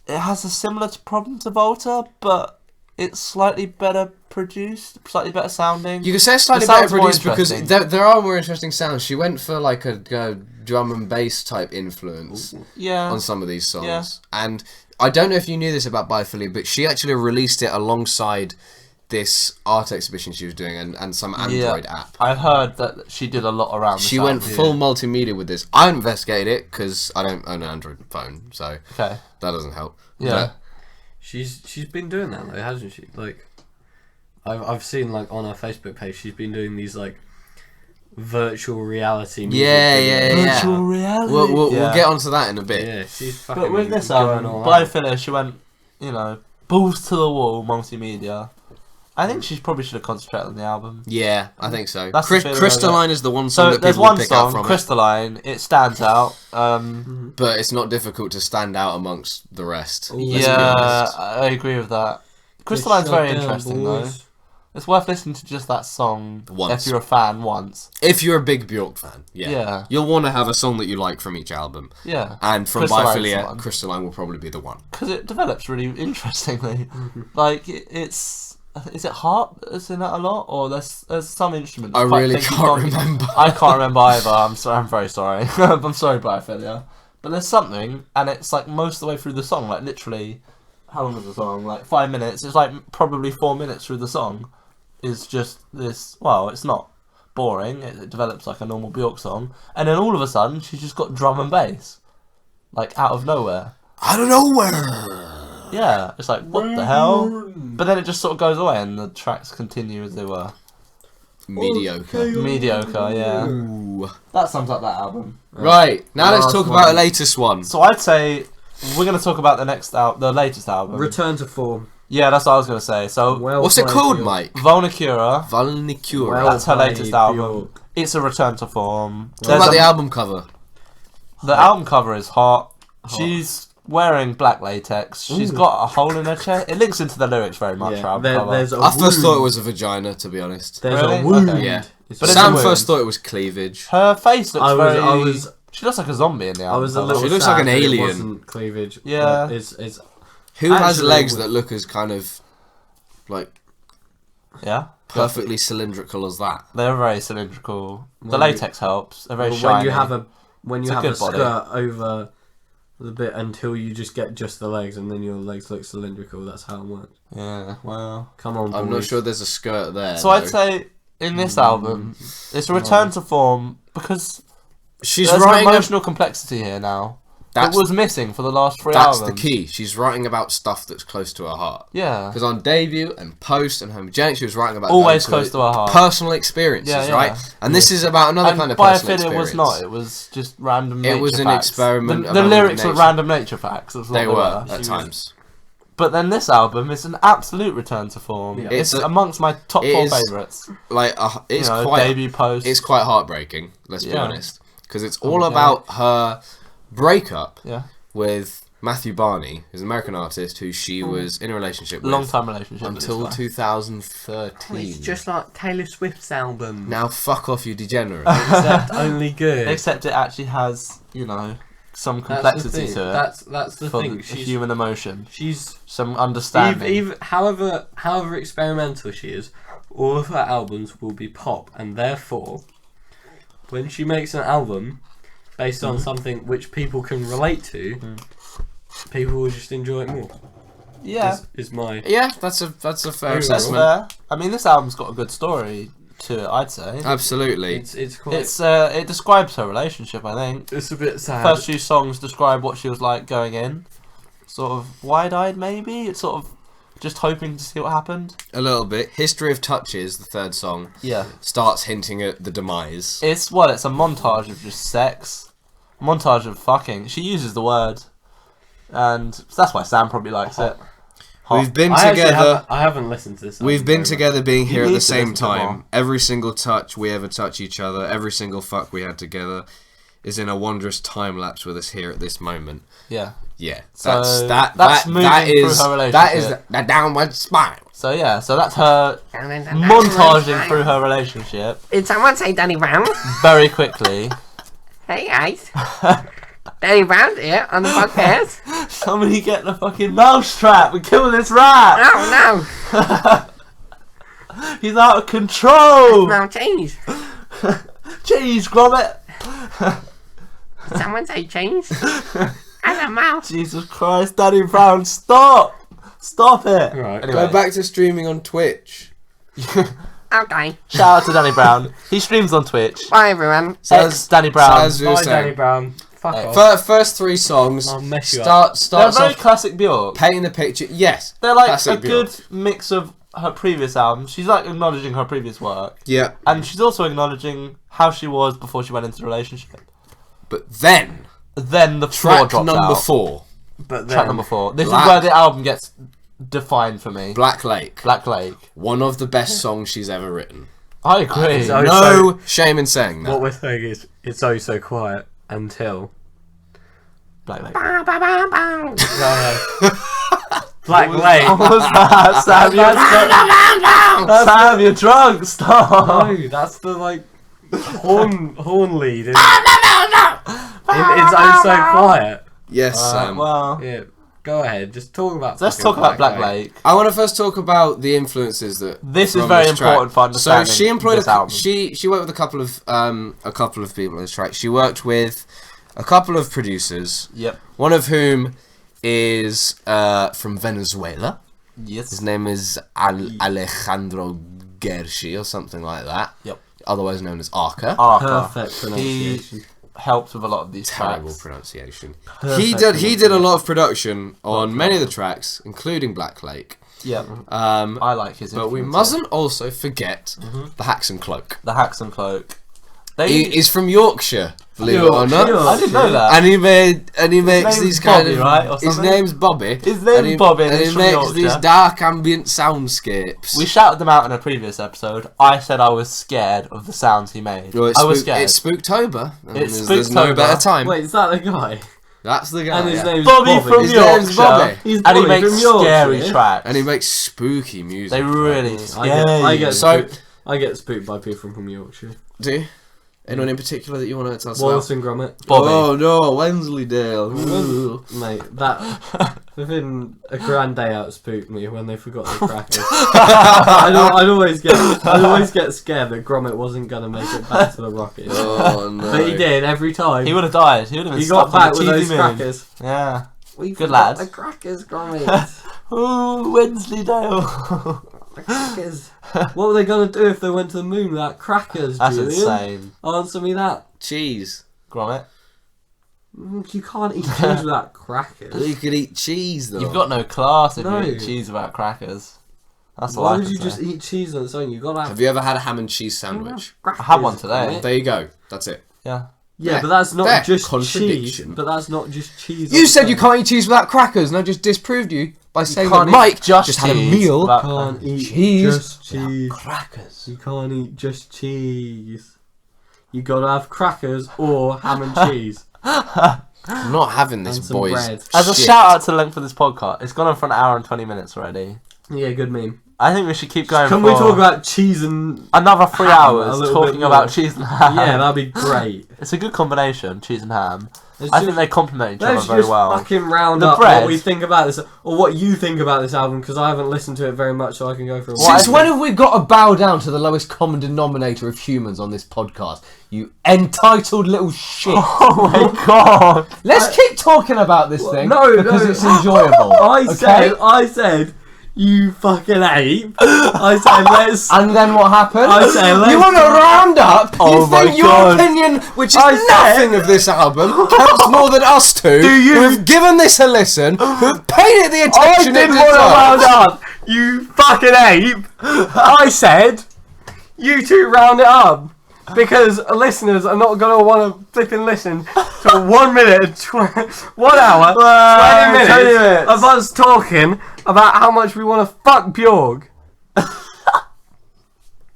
has a similar problem to Volta, but it's slightly better produced, slightly better sounding. You can say it's slightly The better sound's more produced because interesting. there are more interesting sounds. She went for like a drum and bass type influence Yeah. on some of these songs. Yeah. And I don't know if you knew this about Biophilia, but she actually released it alongside this art exhibition she was doing and some Android app. I heard that she did a lot around. She this went album. full multimedia with this. I investigated it because I don't own an Android phone, so Okay. that doesn't help. Yeah. She's been doing that though, hasn't she? Like, I've seen like on her Facebook page, she's been doing these like virtual reality. Music Yeah, videos. yeah. Virtual reality. We'll Yeah. get onto that in a bit. Yeah, she's fucking. But with this going album, all out. Biophilia, she went, balls to the wall, multimedia. I think she probably should have concentrated on the album. Yeah, I think so. That's the feeling I Crystalline is the one song So that there's people one pick out song, from Crystalline. It stands out. but it's not difficult to stand out amongst the rest. Ooh. Let's be Yeah, honest. I agree with that. Crystalline's very Shut down, interesting boys. though. It's worth listening to just that song Once. if you're a fan once. If you're a big Björk fan, Yeah. you'll want to have a song that you like from each album. Yeah, And from Crystalline's the Biophilia, one. Crystalline will probably be the one. because it develops really interestingly. Like it's is it harp that's in that a lot, or there's some instrument. I quite really thinky can't bonky. remember. I can't remember either. I'm sorry. I'm very sorry. I'm sorry, Biophilia. But there's something, and it's like most of the way through the song, like literally, how long is the song? Like 5 minutes. It's like probably 4 minutes through the song. Is just this. Well, it's not boring. It develops like a normal Björk song, and then all of a sudden she's just got drum and bass, like out of nowhere. I don't know where. Yeah, it's like what the hell? But then it just sort of goes away, and the tracks continue as they were. Mediocre. Mediocre, yeah. Ooh. That sums up that album. Right, now let's Last talk about the one. latest one. So I'd say we're gonna talk about the latest album. Return to form. Yeah, that's what I was gonna say. So Well What's it played, called, Björk. Mike? Vulnicura. Vulnicura. Well That's her latest played, album. Björk. It's a return to form. Talk There's about the a- album cover. The album cover is hot. She's wearing black latex. She's got a hole in her chest. It links into the lyrics very much. her Yeah, album cover. there's a I first wound. thought it was a vagina, to be honest. There's Really? a wound. Okay. Yeah. It's But it's Sam a first wound. thought it was cleavage. Her face looks very. I was She looks like a zombie in the album. a cover. little She looks sad like an that it alien. wasn't cleavage. Yeah. but it's Who has Actually, legs we- that look as kind of like Yeah. perfectly cylindrical as that? They're very cylindrical. The Well, latex helps. They're very shiny. when you have It's a a good body. skirt over the bit until you just get just the legs and then your legs look cylindrical. That's how it works. Yeah. Well. Come on, I'm boys. not sure there's a skirt there. So I'd though. say in this album, it's a return to form because she's there's an writing. emotional complexity here now. That That's was missing for the last three that's albums. the key. She's writing about stuff that's close to her heart. Yeah. Because on debut and post and Homogenic, she was writing about Always going close to her heart. personal experiences, Yeah, yeah. right? And this is about another And kind of personal Biophilia experience. was not. It was just random It nature was an facts. experiment The of lyrics were nature. random nature facts. That's what They were She at was- times. But then this album is an absolute return to form. Yeah. It's It's a- amongst my top it 4 is- favourites. Like it's quite debut post. it's quite heartbreaking. Let's be Yeah. honest, because it's all yeah. about her breakup Yeah. with Matthew Barney, who's an American artist who she was in a relationship with Long time relationship. with until this guy. 2013. like Taylor Swift's album. Now fuck off, you degenerate. Except only good. Except it actually has, some That's the complexity thing. to it. That's the for thing. the She's human emotion. she's Some understanding. even however experimental she is, all of her albums will be pop, and therefore when she makes an album based on something which people can relate to, people will just enjoy it more. Yeah. Is my Yeah, that's a fair That's That's assessment. fair. I mean, this album's got a good story to it, I'd say. Absolutely. it's quite It describes her relationship, I think. it's a bit sad. First few songs describe what she was like going in. Sort of wide-eyed, maybe? It's sort of just hoping to see what happened. A little bit. History of Touches, the third song, Yeah. starts hinting at the demise. It's a montage of just sex. Montage of fucking. She uses the word. And that's why Sam probably likes it. Hot. We've been I actually together. I haven't listened to this. We've been together being here at need the to same listen to it time. more. Every single touch we ever touch each other, every single fuck we had together is in a wondrous time lapse with us here at this moment. Yeah. Yeah. So That's moving that through is her relationship. that is the downward spiral. So yeah, so that's her montaging through her relationship Did someone say Danny Brown? very quickly. Hey guys. Danny Brown here on the podcast. Somebody get the fucking mousetrap and kill this rat! Oh He's out of control! no. No change. Jeez, Gromit! Did someone say change? And a mouse. Jesus Christ, Danny Brown, stop! Stop it! Right. Anyway, Go back to streaming on Twitch. Okay. shout out to Danny Brown. He streams on Twitch. Bye everyone. Ex Danny Brown. As we were Bye, Danny saying, Brown. Fuck off. first three songs I'll mess you up. They're starts very off classic Björk. painting the picture. Yes, They're like classic a Björk. good mix of her previous albums. She's like acknowledging her previous work. Yeah, And she's also acknowledging how she was before she went into the relationship. but then Then the floor track drops number out. 4, But Track number 4. This Black- is where the album gets defined for me. Black Lake, Black Lake. one of the best songs she's ever written. I agree. So- No shame in saying that. what we're saying is it's so quiet until Black Lake. Bow, bow, bow, bow. Black Lake. What was that? Sam, you're drunk. Stop. No, that's the like horn lead. It's oh so quiet. Yes, Sam. Well, Yeah, go ahead. Just talk about. let's fucking talk about Black Lake. I want to first talk about the influences that. This is from very this track. important for understanding So she employed this album. she worked with a couple of people on this track. She worked with a couple of producers. Yep. One of whom is from Venezuela. Yes. His name is Alejandro Gershi or something like that. Yep. Otherwise known as Arca. Arca. Perfect He pronunciation. helped with a lot of these Terrible tracks. pronunciation. Perfect He did a lot of production on many of the tracks, including Black Lake. Yep. Um, I like his. but we influences. mustn't also forget the Haxon Cloak. The Haxon Cloak. They. He's from Yorkshire, believe it or not. I didn't know that. And he makes name's these kind Bobby, of right, or his something? name's Bobby. His name's Bobby, and and he's he from makes Yorkshire. these dark ambient soundscapes. We shouted them out in a previous episode. I said I was scared of the sounds he made. Well, I was scared. It's Spooktober. And It's there's no Spooktober. better time. Wait, is that the guy? That's the guy. And his yeah. name's Bobby from His Yorkshire. name's Bobby. He's And he Bobby makes from Yorkshire. scary tracks. And he makes spooky music. They really I scare get you. So- spooked. I get spooked by people from Yorkshire. Do you? Anyone in particular that you want to tell us Wallace about? and Gromit. Bobby. Oh no, Wensleydale. Ooh. Mate, that within a grand day out spooked me when they forgot the crackers. I'd always get scared that Gromit wasn't gonna make it back to the rocket. Oh no. But he did every time. He would have died. He would have been He got stuck on back the with those cheesy moon. crackers. Yeah. We Good forgot lad. The crackers, Gromit. Ooh, Wensleydale. The crackers. What were they gonna do if they went to the moon without crackers, That's Julian? insane. Answer me that. Cheese. Gromit. You can't eat cheese without crackers. You could eat cheese though. You've got no class if No. you eat cheese without crackers. That's all Why I would can you say. just eat cheese on its own? You gotta Have you ever had a ham and cheese sandwich? I had one today. There you go. That's it. Yeah. Yeah, There. but that's not There. just cheese. Contradiction. But that's not just cheese. You on said its you own. can't eat cheese without crackers, and I just disproved you by saying that can't eat Mike just had a cheese meal. without Can't eat cheese just cheese. Crackers. You can't eat just cheese. You gotta have crackers or ham and cheese. I'm not having this, And some boys. bread. As a Shit. shout out to the length of this podcast, it's gone on for an hour and 20 minutes already. Yeah, good meme. I think we should keep going. Can we talk about cheese and another 3 ham hours a little talking bit more? about cheese and ham? Yeah, that'd be great. It's a good combination, cheese and ham. Let's I think just- they complement each other Let's very just well. fucking round The up bread. what we think about this, or what you think about this album, because I haven't listened to it very much, so I can go for a while. Since when have we got to bow down to the lowest common denominator of humans on this podcast? You entitled little shit. Oh my god! Let's keep talking about this thing because no. it's enjoyable. I said, you fucking ape. I said, let's. And then what happened? I say, let's you want to round up? Oh you my think your God. opinion, which is I nothing of this album, counts more than us two who've given this a listen, who've paid it the I attention it didn't want to round deserves. up, you fucking ape. I said, you two round it up. Because listeners are not going to want to flipping listen to 1 minute and 1 hour, 20 minutes, 20 minutes of us talking about how much we want to fuck Björk.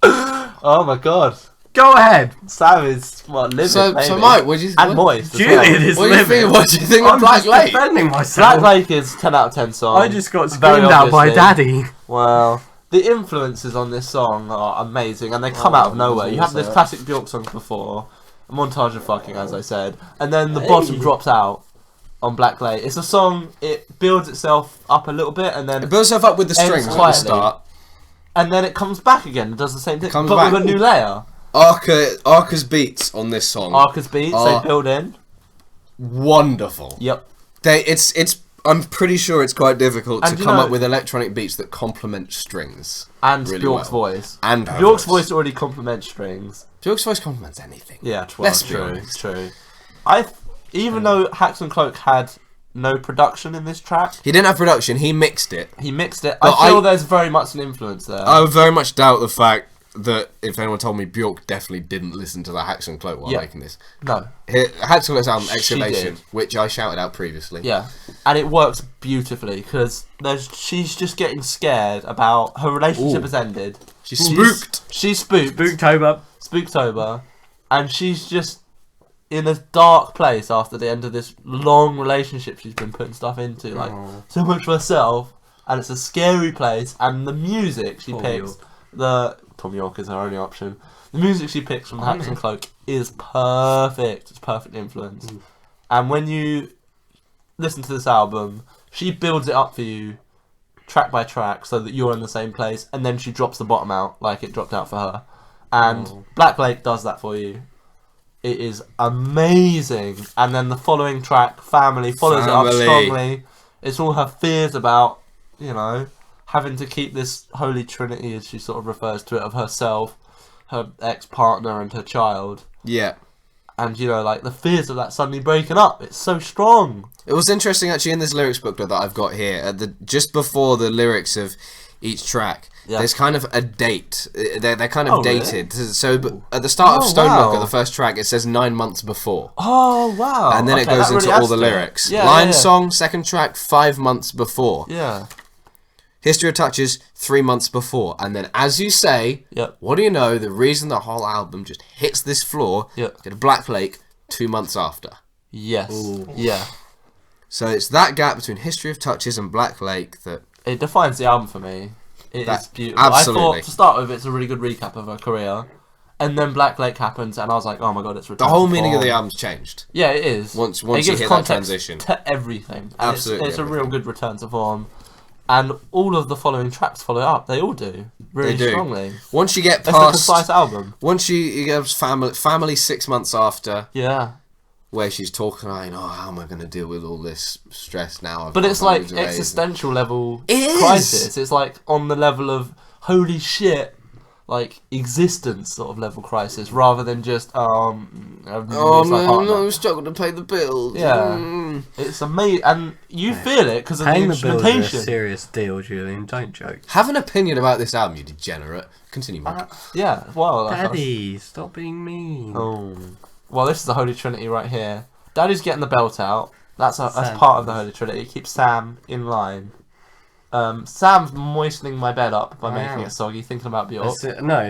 Oh my god! Go ahead. Sam is livid. So maybe. Mike, what do you and moist. as Julian well. is What do you livid. think? What do you think I'm of Black just Lake? defending Black myself. Lake is 10 out of 10 song. I just got Very screamed at by obviously. Daddy. Well, the influences on this song are amazing, and they come out of nowhere. You have this classic Björk song before, a montage of fucking, as I said, and then the bottom drops out on Black Lake. It's a song, it builds itself up a little bit, and then It builds itself up with the Ends strings at the quietly. start. and then it comes back again and does the same thing, Comes but back. with a new layer. Arca's beats on this song. Arca's beats, they build in. Wonderful. Yep. I'm pretty sure it's quite difficult And to you come know- up with electronic beats that complement strings. And Really Björk's well. voice. And her Björk's voice already complements strings. Björk's voice complements anything. Yeah, Let's be true. honest. True. Even though Hacks and Cloak had no production in this track, He didn't have production, he mixed it. he mixed it. But I feel there's very much an influence there. I would very much doubt the fact that if anyone told me Björk definitely didn't listen to the Hacks and Cloak while Yeah. making this. No. Hacks and Cloak's album, She Excavation, did. which I shouted out previously. Yeah, and it works beautifully because she's just getting scared about her relationship Ooh. has ended. She's spooked. She's spooked. Spooktober. Spooktober, and she's just in a dark place after the end of this long relationship she's been putting stuff into, like so much for herself, and it's a scary place. And the music she picks, Tom York is her only option. The music she picks from Hacks and Cloak is perfect. It's perfect influence. And when you listen to this album, she builds it up for you track by track so that you're in the same place, and then she drops the bottom out like it dropped out for her. And Black Lake does that for you. It is amazing. And then the following track, Family, follows it up Family. strongly. It's all her fears about, having to keep this holy trinity, as she sort of refers to it, of herself, her ex-partner and her child. Yeah. And, the fears of that suddenly breaking up. It's so strong. It was interesting actually in this lyrics booklet that I've got here, just before the lyrics of each track, there's kind of a date. They're kind of dated. Really? So at the start of Stone wow. Locker, the first track, it says 9 months before. Oh, wow. And then it Okay, goes that really into all adds the to it. lyrics. Yeah, Line yeah. song, second track, 5 months before. Yeah. History of Touches, 3 months before. And then as you say, Yep. what do you know, the reason the whole album just hits this floor, Yep. get a Black Lake 2 months after. Yes. Yeah. So it's that gap between History of Touches and Black Lake that... It defines the album for me. It That- is beautiful. absolutely. I thought, to start with, it's a really good recap of her career. And then Black Lake happens, and I was like, oh my god, it's The returned whole to mean of form. the album's changed. Yeah, it is. Once it you gives hit that context transition. to everything. And Absolutely It's a real everything. good return to form. And all of the following tracks follow up. They all do. Really They do. strongly. Once you get It's a past... concise album. Once you get family 6 months after, Yeah. where she's talking like, oh, how am I going to deal with all this stress now? I've But got it's like loads of A's." existential level It is! crisis. It's like on the level of holy shit, like existence sort of level crisis, rather than just Oh it's like no, partner. I'm struggling to pay the bills. Yeah. Mm. It's amazing, and you feel it because of the Paying the bills is a instrumentation. serious deal, Julian. Don't joke. Have an opinion about this album, you degenerate. Continue, Mike. Yeah, well, Daddy, stop being mean. Oh, well, this is the Holy Trinity right here. Daddy's getting the belt out. That's Sam. part of the Holy Trinity. Keeps Sam in line. Sam's moistening my bed up by making it soggy, thinking about Björk.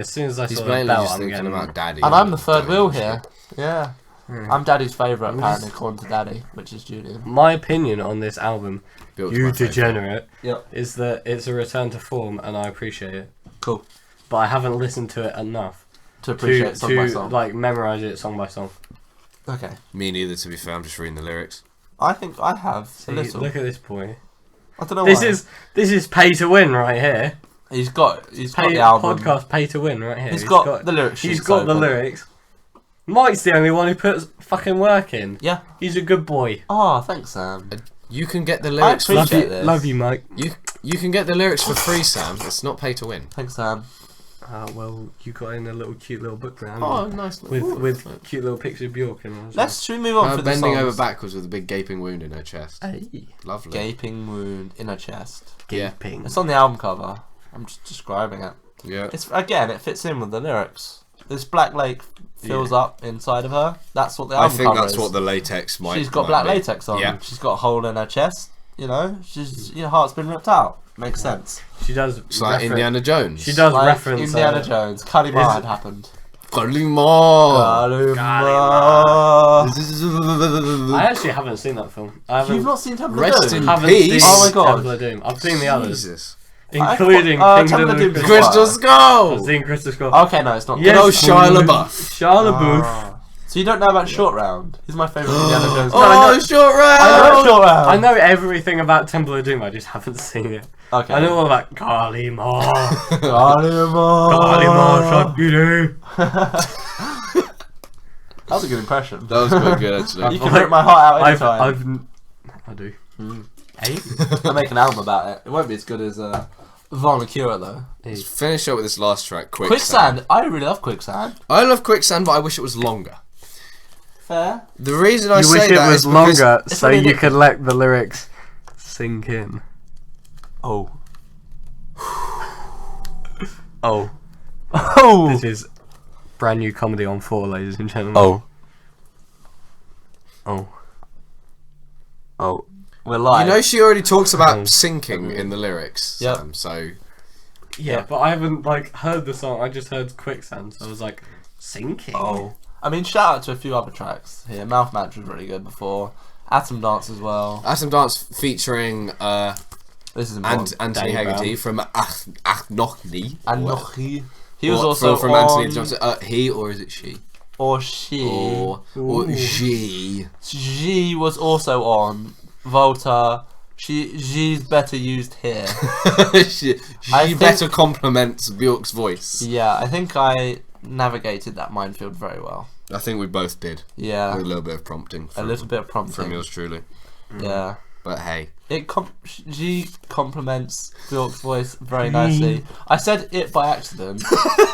As soon as I He's saw the blatantly belt, just I'm thinking getting about daddy. And I'm the third doing wheel shit. here. Yeah. I'm Daddy's favourite, apparently, according to Daddy, which is Julian. My opinion on this album, Bjork's you my favourite. degenerate, Yep. is that it's a return to form, and I appreciate it. Cool. But I haven't listened to it enough To appreciate song by song. like memorize it song by song. Okay. Me neither, to be fair. I'm just reading the lyrics. I think I have See, a little. look at this boy. I don't know This why. this is pay to win right here. He's got Pay the album. podcast pay to win right here. He's got the lyrics. He's sheets got the open. lyrics. Mike's the only one who puts fucking work in. Yeah. He's a good boy. Oh, thanks, Sam. You can get the lyrics. I For, appreciate this. Love you, Mike. you can get the lyrics for free, Sam. It's not pay to win. Thanks, Sam. Well, you got in a little cute little book there. Oh, nice. with cute little picture of Bjork in it. Should we move on to the bending songs? over backwards with a big gaping wound in her chest. Hey. Lovely. Gaping wound in her chest. Yeah. Gaping. It's on the album cover. I'm just describing it. Yeah. It's again, it fits in with the lyrics. This black lake fills up inside of her. That's what the I album think cover that's is. what the latex might. She's got might black be. latex on. Yeah. She's got a hole in her chest. You know, heart's been ripped out. Makes sense. She does. It's like Indiana Jones. She does Like reference Indiana Jones. Kalima is- had happened. Kalima. Kalima. I actually haven't seen that film. I haven't. You've not seen Temple Rest of Doom? in haven't peace. seen Oh my God. Temple of Doom. I've seen the others, Jesus. including Temple Kingdom of of Doom Crystal. is Crystal I've Skull. seen Crystal Skull. Okay, no, it's not. Yes, Good old Shia Queen. LaBeouf. Shia LaBeouf. Ah. So you don't know about Short Round? He's my favourite Indiana Jones. Oh, short round. I know Short Round. I know everything about Temple of Doom. I just haven't seen it. Okay. I know all about Kalima. Kalima. Kalima Shakiri. That was a good impression. That was quite good, actually. You can rip my heart out anytime. I do. Mm. Hey. I'll make an album about it. It won't be as good as Vulnicura though. Let's finish up with this last track, Quicksand. I really love Quicksand. I love Quicksand, but I wish it was longer. Fair. The reason I You say wish it that was is because longer it's so really you good. could let the lyrics sink in. Oh. Oh. Oh. This is brand new comedy on 4, ladies and gentlemen. Oh. Oh. Oh. We're live. you know she already talks about sinking in the lyrics. Yep. Sam, so Yeah, but I haven't heard the song. I just heard Quicksand, so I was like, sinking. Oh. I mean, shout out to a few other tracks here. Mouth Match was really good before. Atom Dance as well. Atom Dance featuring This is important. Anthony Danny Haggerty from Achnochny. And Or- Nochi. He was or also from on... Anthony Johnson. He or is it she? Or she. Or she. She was also on Volta. She's better used here. she I think- better complements Bjork's voice. Yeah, I think I navigated that minefield very well. I think we both did. Yeah, With a little bit of prompting. a little bit of from prompting. yours truly. Yeah, But hey. she complements Bjork's voice very nicely. I said it by accident.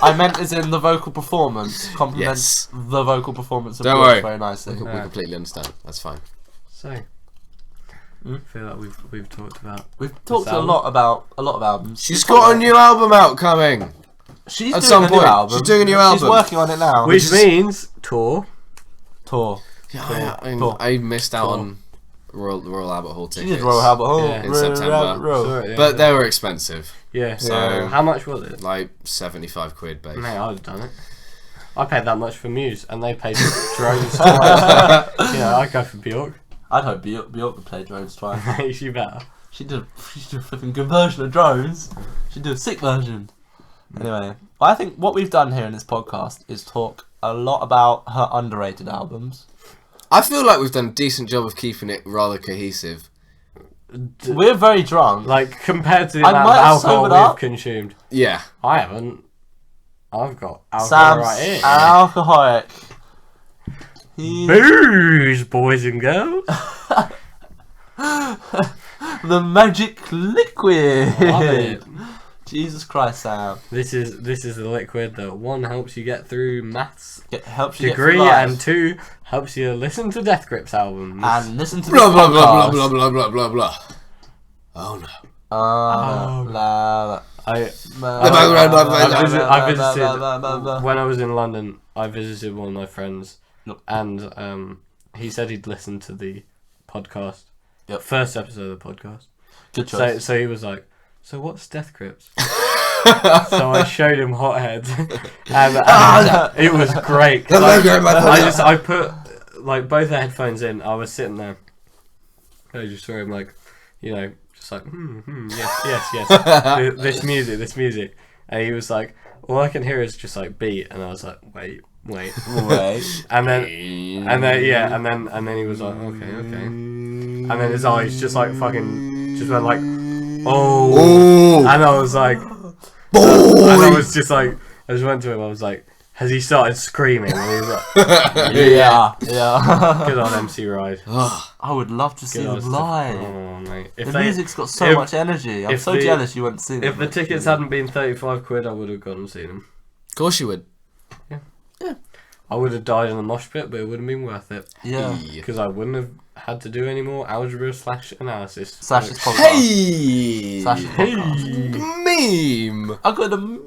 I meant as in the vocal performance complements the vocal performance of Don't Bjork worry. very nicely. We completely understand. That's fine. So, I feel like we've talked about. We've talked a album. lot about a lot of albums. She's got a new album out coming. She's at doing some a point. new album. She's doing a new She's album. working on it now. Which means tour. Tour. Yeah, Cool. I missed out Cool. on Royal Albert Hall She tickets. did Royal Albert Hall Yeah. In September. Sorry, yeah, But they were expensive. yeah. So How much was it? like 75 quid base. Mate, I'd have done it. I paid that much for Muse, and they paid drones twice. Yeah, I'd go for Bjork. I'd hope Bjork would play drones twice. She better. She did a flipping good version of drones. She did a sick version. Anyway, I think what we've done here in this podcast is talk a lot about her underrated albums. I feel like we've done a decent job of keeping it rather cohesive. We're very drunk. Like, compared to the I amount of might have alcohol sobered we've up. consumed. Yeah. I haven't. I've got alcohol Sam's right here. an alcoholic. He, Booze, boys and girls. the magic liquid. Love it. Jesus Christ, Sam. This is the liquid that 1 helps you get through maths It helps you degree, get through life. and 2 helps you listen to Death Grips albums. And listen to Blah this blah blah podcast. blah blah blah blah blah. Oh no. I visited when I was in London. I visited one of my friends, Yep. and he said he'd listened to the podcast, Yep. first episode of the podcast. Good choice. So he was like, "So what's Death Grips?" So I showed him Hothead, and it was great. 'cause I put like both the headphones in, I was sitting there. I just saw him like, you know, just like, yes, this music, and he was like, all I can hear is just like beat, and I was like, wait, and then he was like, okay, and then his eyes just like fucking just went like, oh, and I was like, and I was just like, I just went to him, I was like, has he started screaming? And he was like, yeah. Good on MC Ride. I would love to see them live. Oh, mate. The music's got so much energy. I'm so jealous you went to see them. If the tickets hadn't been £35, I would have gone and seen them. Of course you would. Yeah. I would have died in the mosh pit, but it would have been worth it. Yeah. Because I wouldn't have had to do any more algebra / analysis. Slash's podcast. Hey! Slash's podcast. Meme! I got a meme.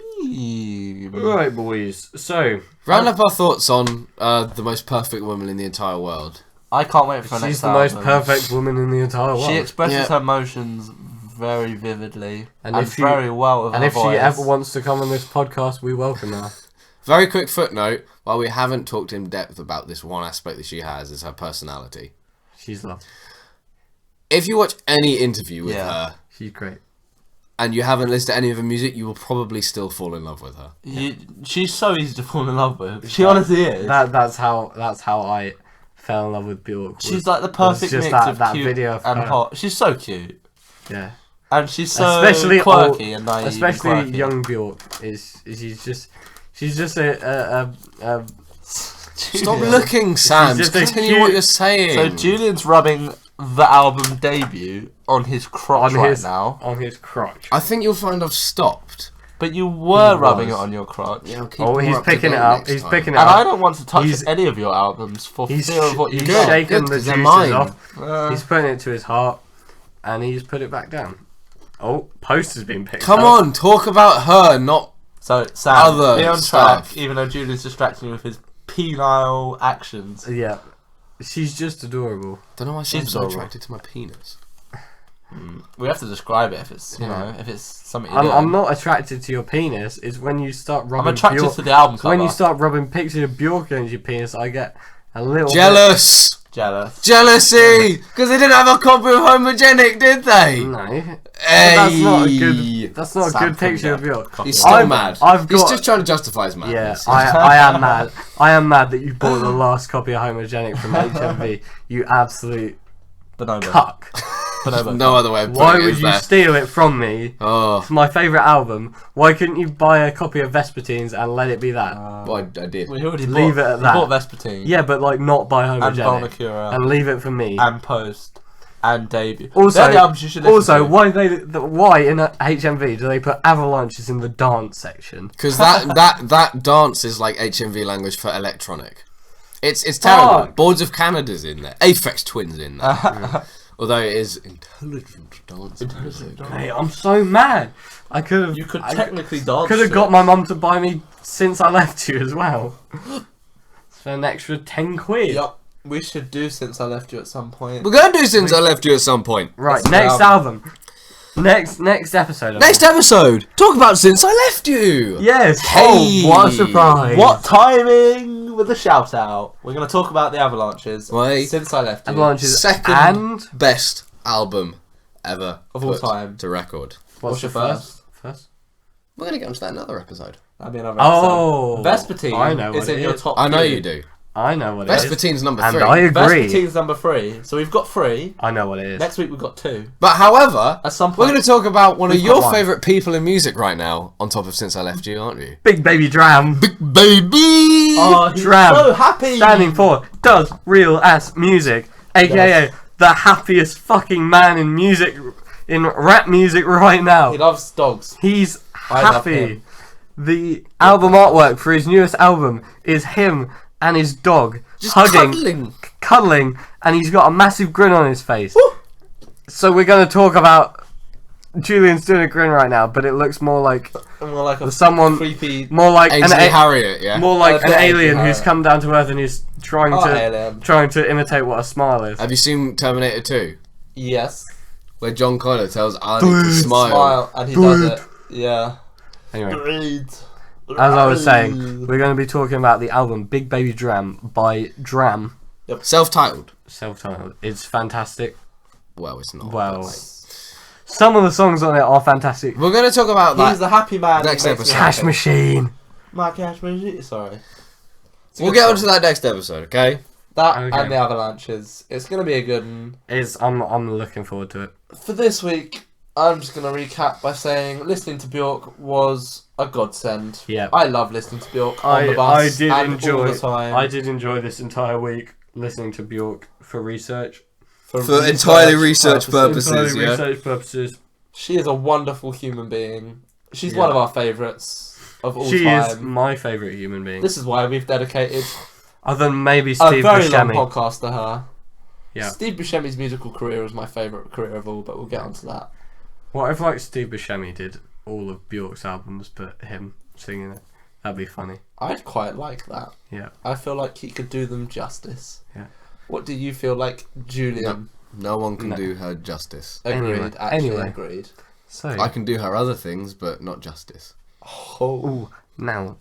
Right, boys. So, round up our thoughts on the most perfect woman in the entire world. I can't wait for her next she's the album. most perfect woman in the entire world. She expresses her emotions very vividly and if she, very well with her if voice. she ever wants to come on this podcast, we welcome her. Very quick footnote, while we haven't talked in depth about this one aspect that she has, is her personality. She's lovely. If you watch any interview with her, she's great. And you haven't listened to any of her music, you will probably still fall in love with her. She's so easy to fall in love with. She honestly is. That's how I fell in love with Björk. She's like the perfect mix of cute video and hot. She's so cute. Yeah. And she's so especially quirky and naive. Especially and young Björk she's just a Stop looking, Sam. Just continue what you're saying. So Julian's rubbing the album debut on his crotch now. On his crotch. I think you'll find I've stopped. But you were rubbing it on your crotch. Yeah, he's picking it up. He's picking it up. up. And I don't want to touch any of your albums for fear of what you've He's done. shaking the juices off. He's putting it to his heart, and he's put it back down. Oh, poster's been picked up. Come on, talk about her, not so Sam. Other be on stuff. track, even though Julian's distracting you with his penile actions. Yeah, she's just adorable. Don't know why she's so attracted to my penis. We have to describe it if it's if it's something. I'm not attracted to your penis. It's when you start rubbing. I'm attracted to the album cover. When you start rubbing pictures of Björk against your penis, I get a little jealous. Jealousy, because they didn't have a copy of Homogenic, did they? No. Hey. That's not a good picture of Björk. He's still mad. He's just trying to justify his madness. Yeah, I am mad. I am mad that you bought the last copy of Homogenic from HMV. You absolute cuck. No other way of putting Why would you steal it from me? Oh. It's my favourite album. Why couldn't you buy a copy of Vespertines and let it be that? Well, I did. We already leave it at that. Bought Vespertine. Yeah, but like not buy Homogenic. And Vulnicura. And leave it for me. And Post. And Debut. Also, they're the albums you should listen to. why in HMV do they put Avalanches in the dance section? Because that dance is like HMV language for electronic. It's terrible. Boards of Canada's in there. Aphex Twin's in there. Although it is intelligent dance music. Hey, I'm so mad. I could have. You could technically dance. Could have got my mum to buy me Since I Left You as well. For an extra 10 quid. Yep. We should do Since I Left You at some point. We're going to do Since I Left You at some point. Right, next album. Next episode. Next episode. Talk about Since I Left You. Yes. Hey. Oh, what a surprise. What timing with a shout out. We're going to talk about the Avalanches. Wait. Since I Left You. Avalanches. Second best album ever of all time to record. What's your first? We're going to get onto that in another episode. That'd be another episode. Oh. Vespertine I know is in your top I know three. you do. I know what it is. Vespertine's number 3. And I agree. Vespertine's number 3. So we've got 3. I know what it is. Next week we've got 2. But however, at some point, we're going to talk about one of we've your got favourite people in music right now, on top of Since I Left You, aren't you? Big Baby DRAM. Big Baby! Oh, he's DRAM. so happy! Standing for Does Real Ass Music. A.K.A. the happiest fucking man in music, in rap music right now. He loves dogs. He's I love happy. him. The album artwork for his newest album is him and his dog Just hugging, cuddling, and he's got a massive grin on his face. Woo! So we're going to talk about... Julian's doing a grin right now, but it looks more like a someone creepy, more like Ainsley Harriet, yeah. More like an alien Harriet. who's come down to Earth and is trying to imitate what a smile is. Have you seen Terminator 2? Yes. Where John Connor tells Arnie to smile. And he does it. Yeah. Anyway, as I was saying, we're going to be talking about the album Big Baby DRAM by DRAM. Yep. Self-titled. Self-titled. It's fantastic. Well, it's not. Well, but, some of the songs on it are fantastic. we're going to talk about that. He's the happy man. Next who makes me episode. Cash happy. Machine. My cash machine. Sorry. It's a We'll good get song. onto that next episode, okay? That Okay. and the Avalanches. It's gonna be a good one. I'm looking forward to it. For this week, I'm just gonna recap by saying listening to Björk was a godsend. Yeah. I love listening to Björk on the bus I did and enjoy. all the time. I did enjoy this entire week listening to Björk for research. For entirely research purposes, Entirely yeah. research purposes. She is a wonderful human being. She's Yeah. one of our favourites of all She time. is my favourite human being. This is why we've dedicated Other than maybe a Steve very long Buscemi. podcast to her. Yeah. Steve Buscemi's musical career is my favourite career of all, but we'll get onto that. What if like Steve Buscemi did all of Björk's albums, but him singing it? That'd be funny. I'd quite like that. Yeah. I feel like he could do them justice. Yeah. What do you feel like, Julian? No one can No. do her justice. Agreed. Anyway, Actually anyway. agreed. So. I can do her other things, but not justice. Oh. Ooh, now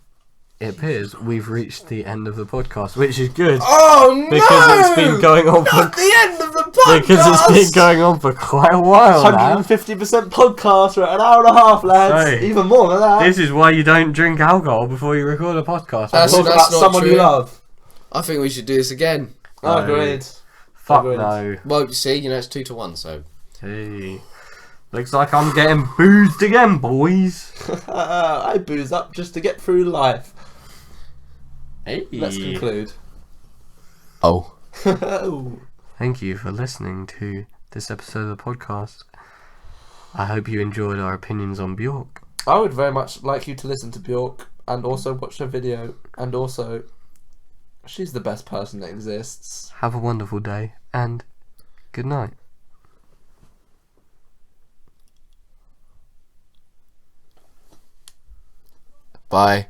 it appears we've reached the end of the podcast, which is good Oh no! because it's been going on for Not the end of the podcast. because it's been going on for quite a while now. 150% podcast. We're at an hour and a half, lads. Sorry. Even more than that. This is why you don't drink alcohol before you record a podcast. That's- Talk about not someone true. you love. I think we should do this again. No. Agreed. Fuck Agreed. no. Well, you see, it's 2-1, so Hey. Looks like I'm getting boozed again, boys. I booze up just to get through life. Hey. Let's conclude. oh. Thank you for listening to this episode of the podcast. I hope you enjoyed our opinions on Björk. I would very much like you to listen to Björk and also watch her video, and also she's the best person that exists. Have a wonderful day and good night. Bye.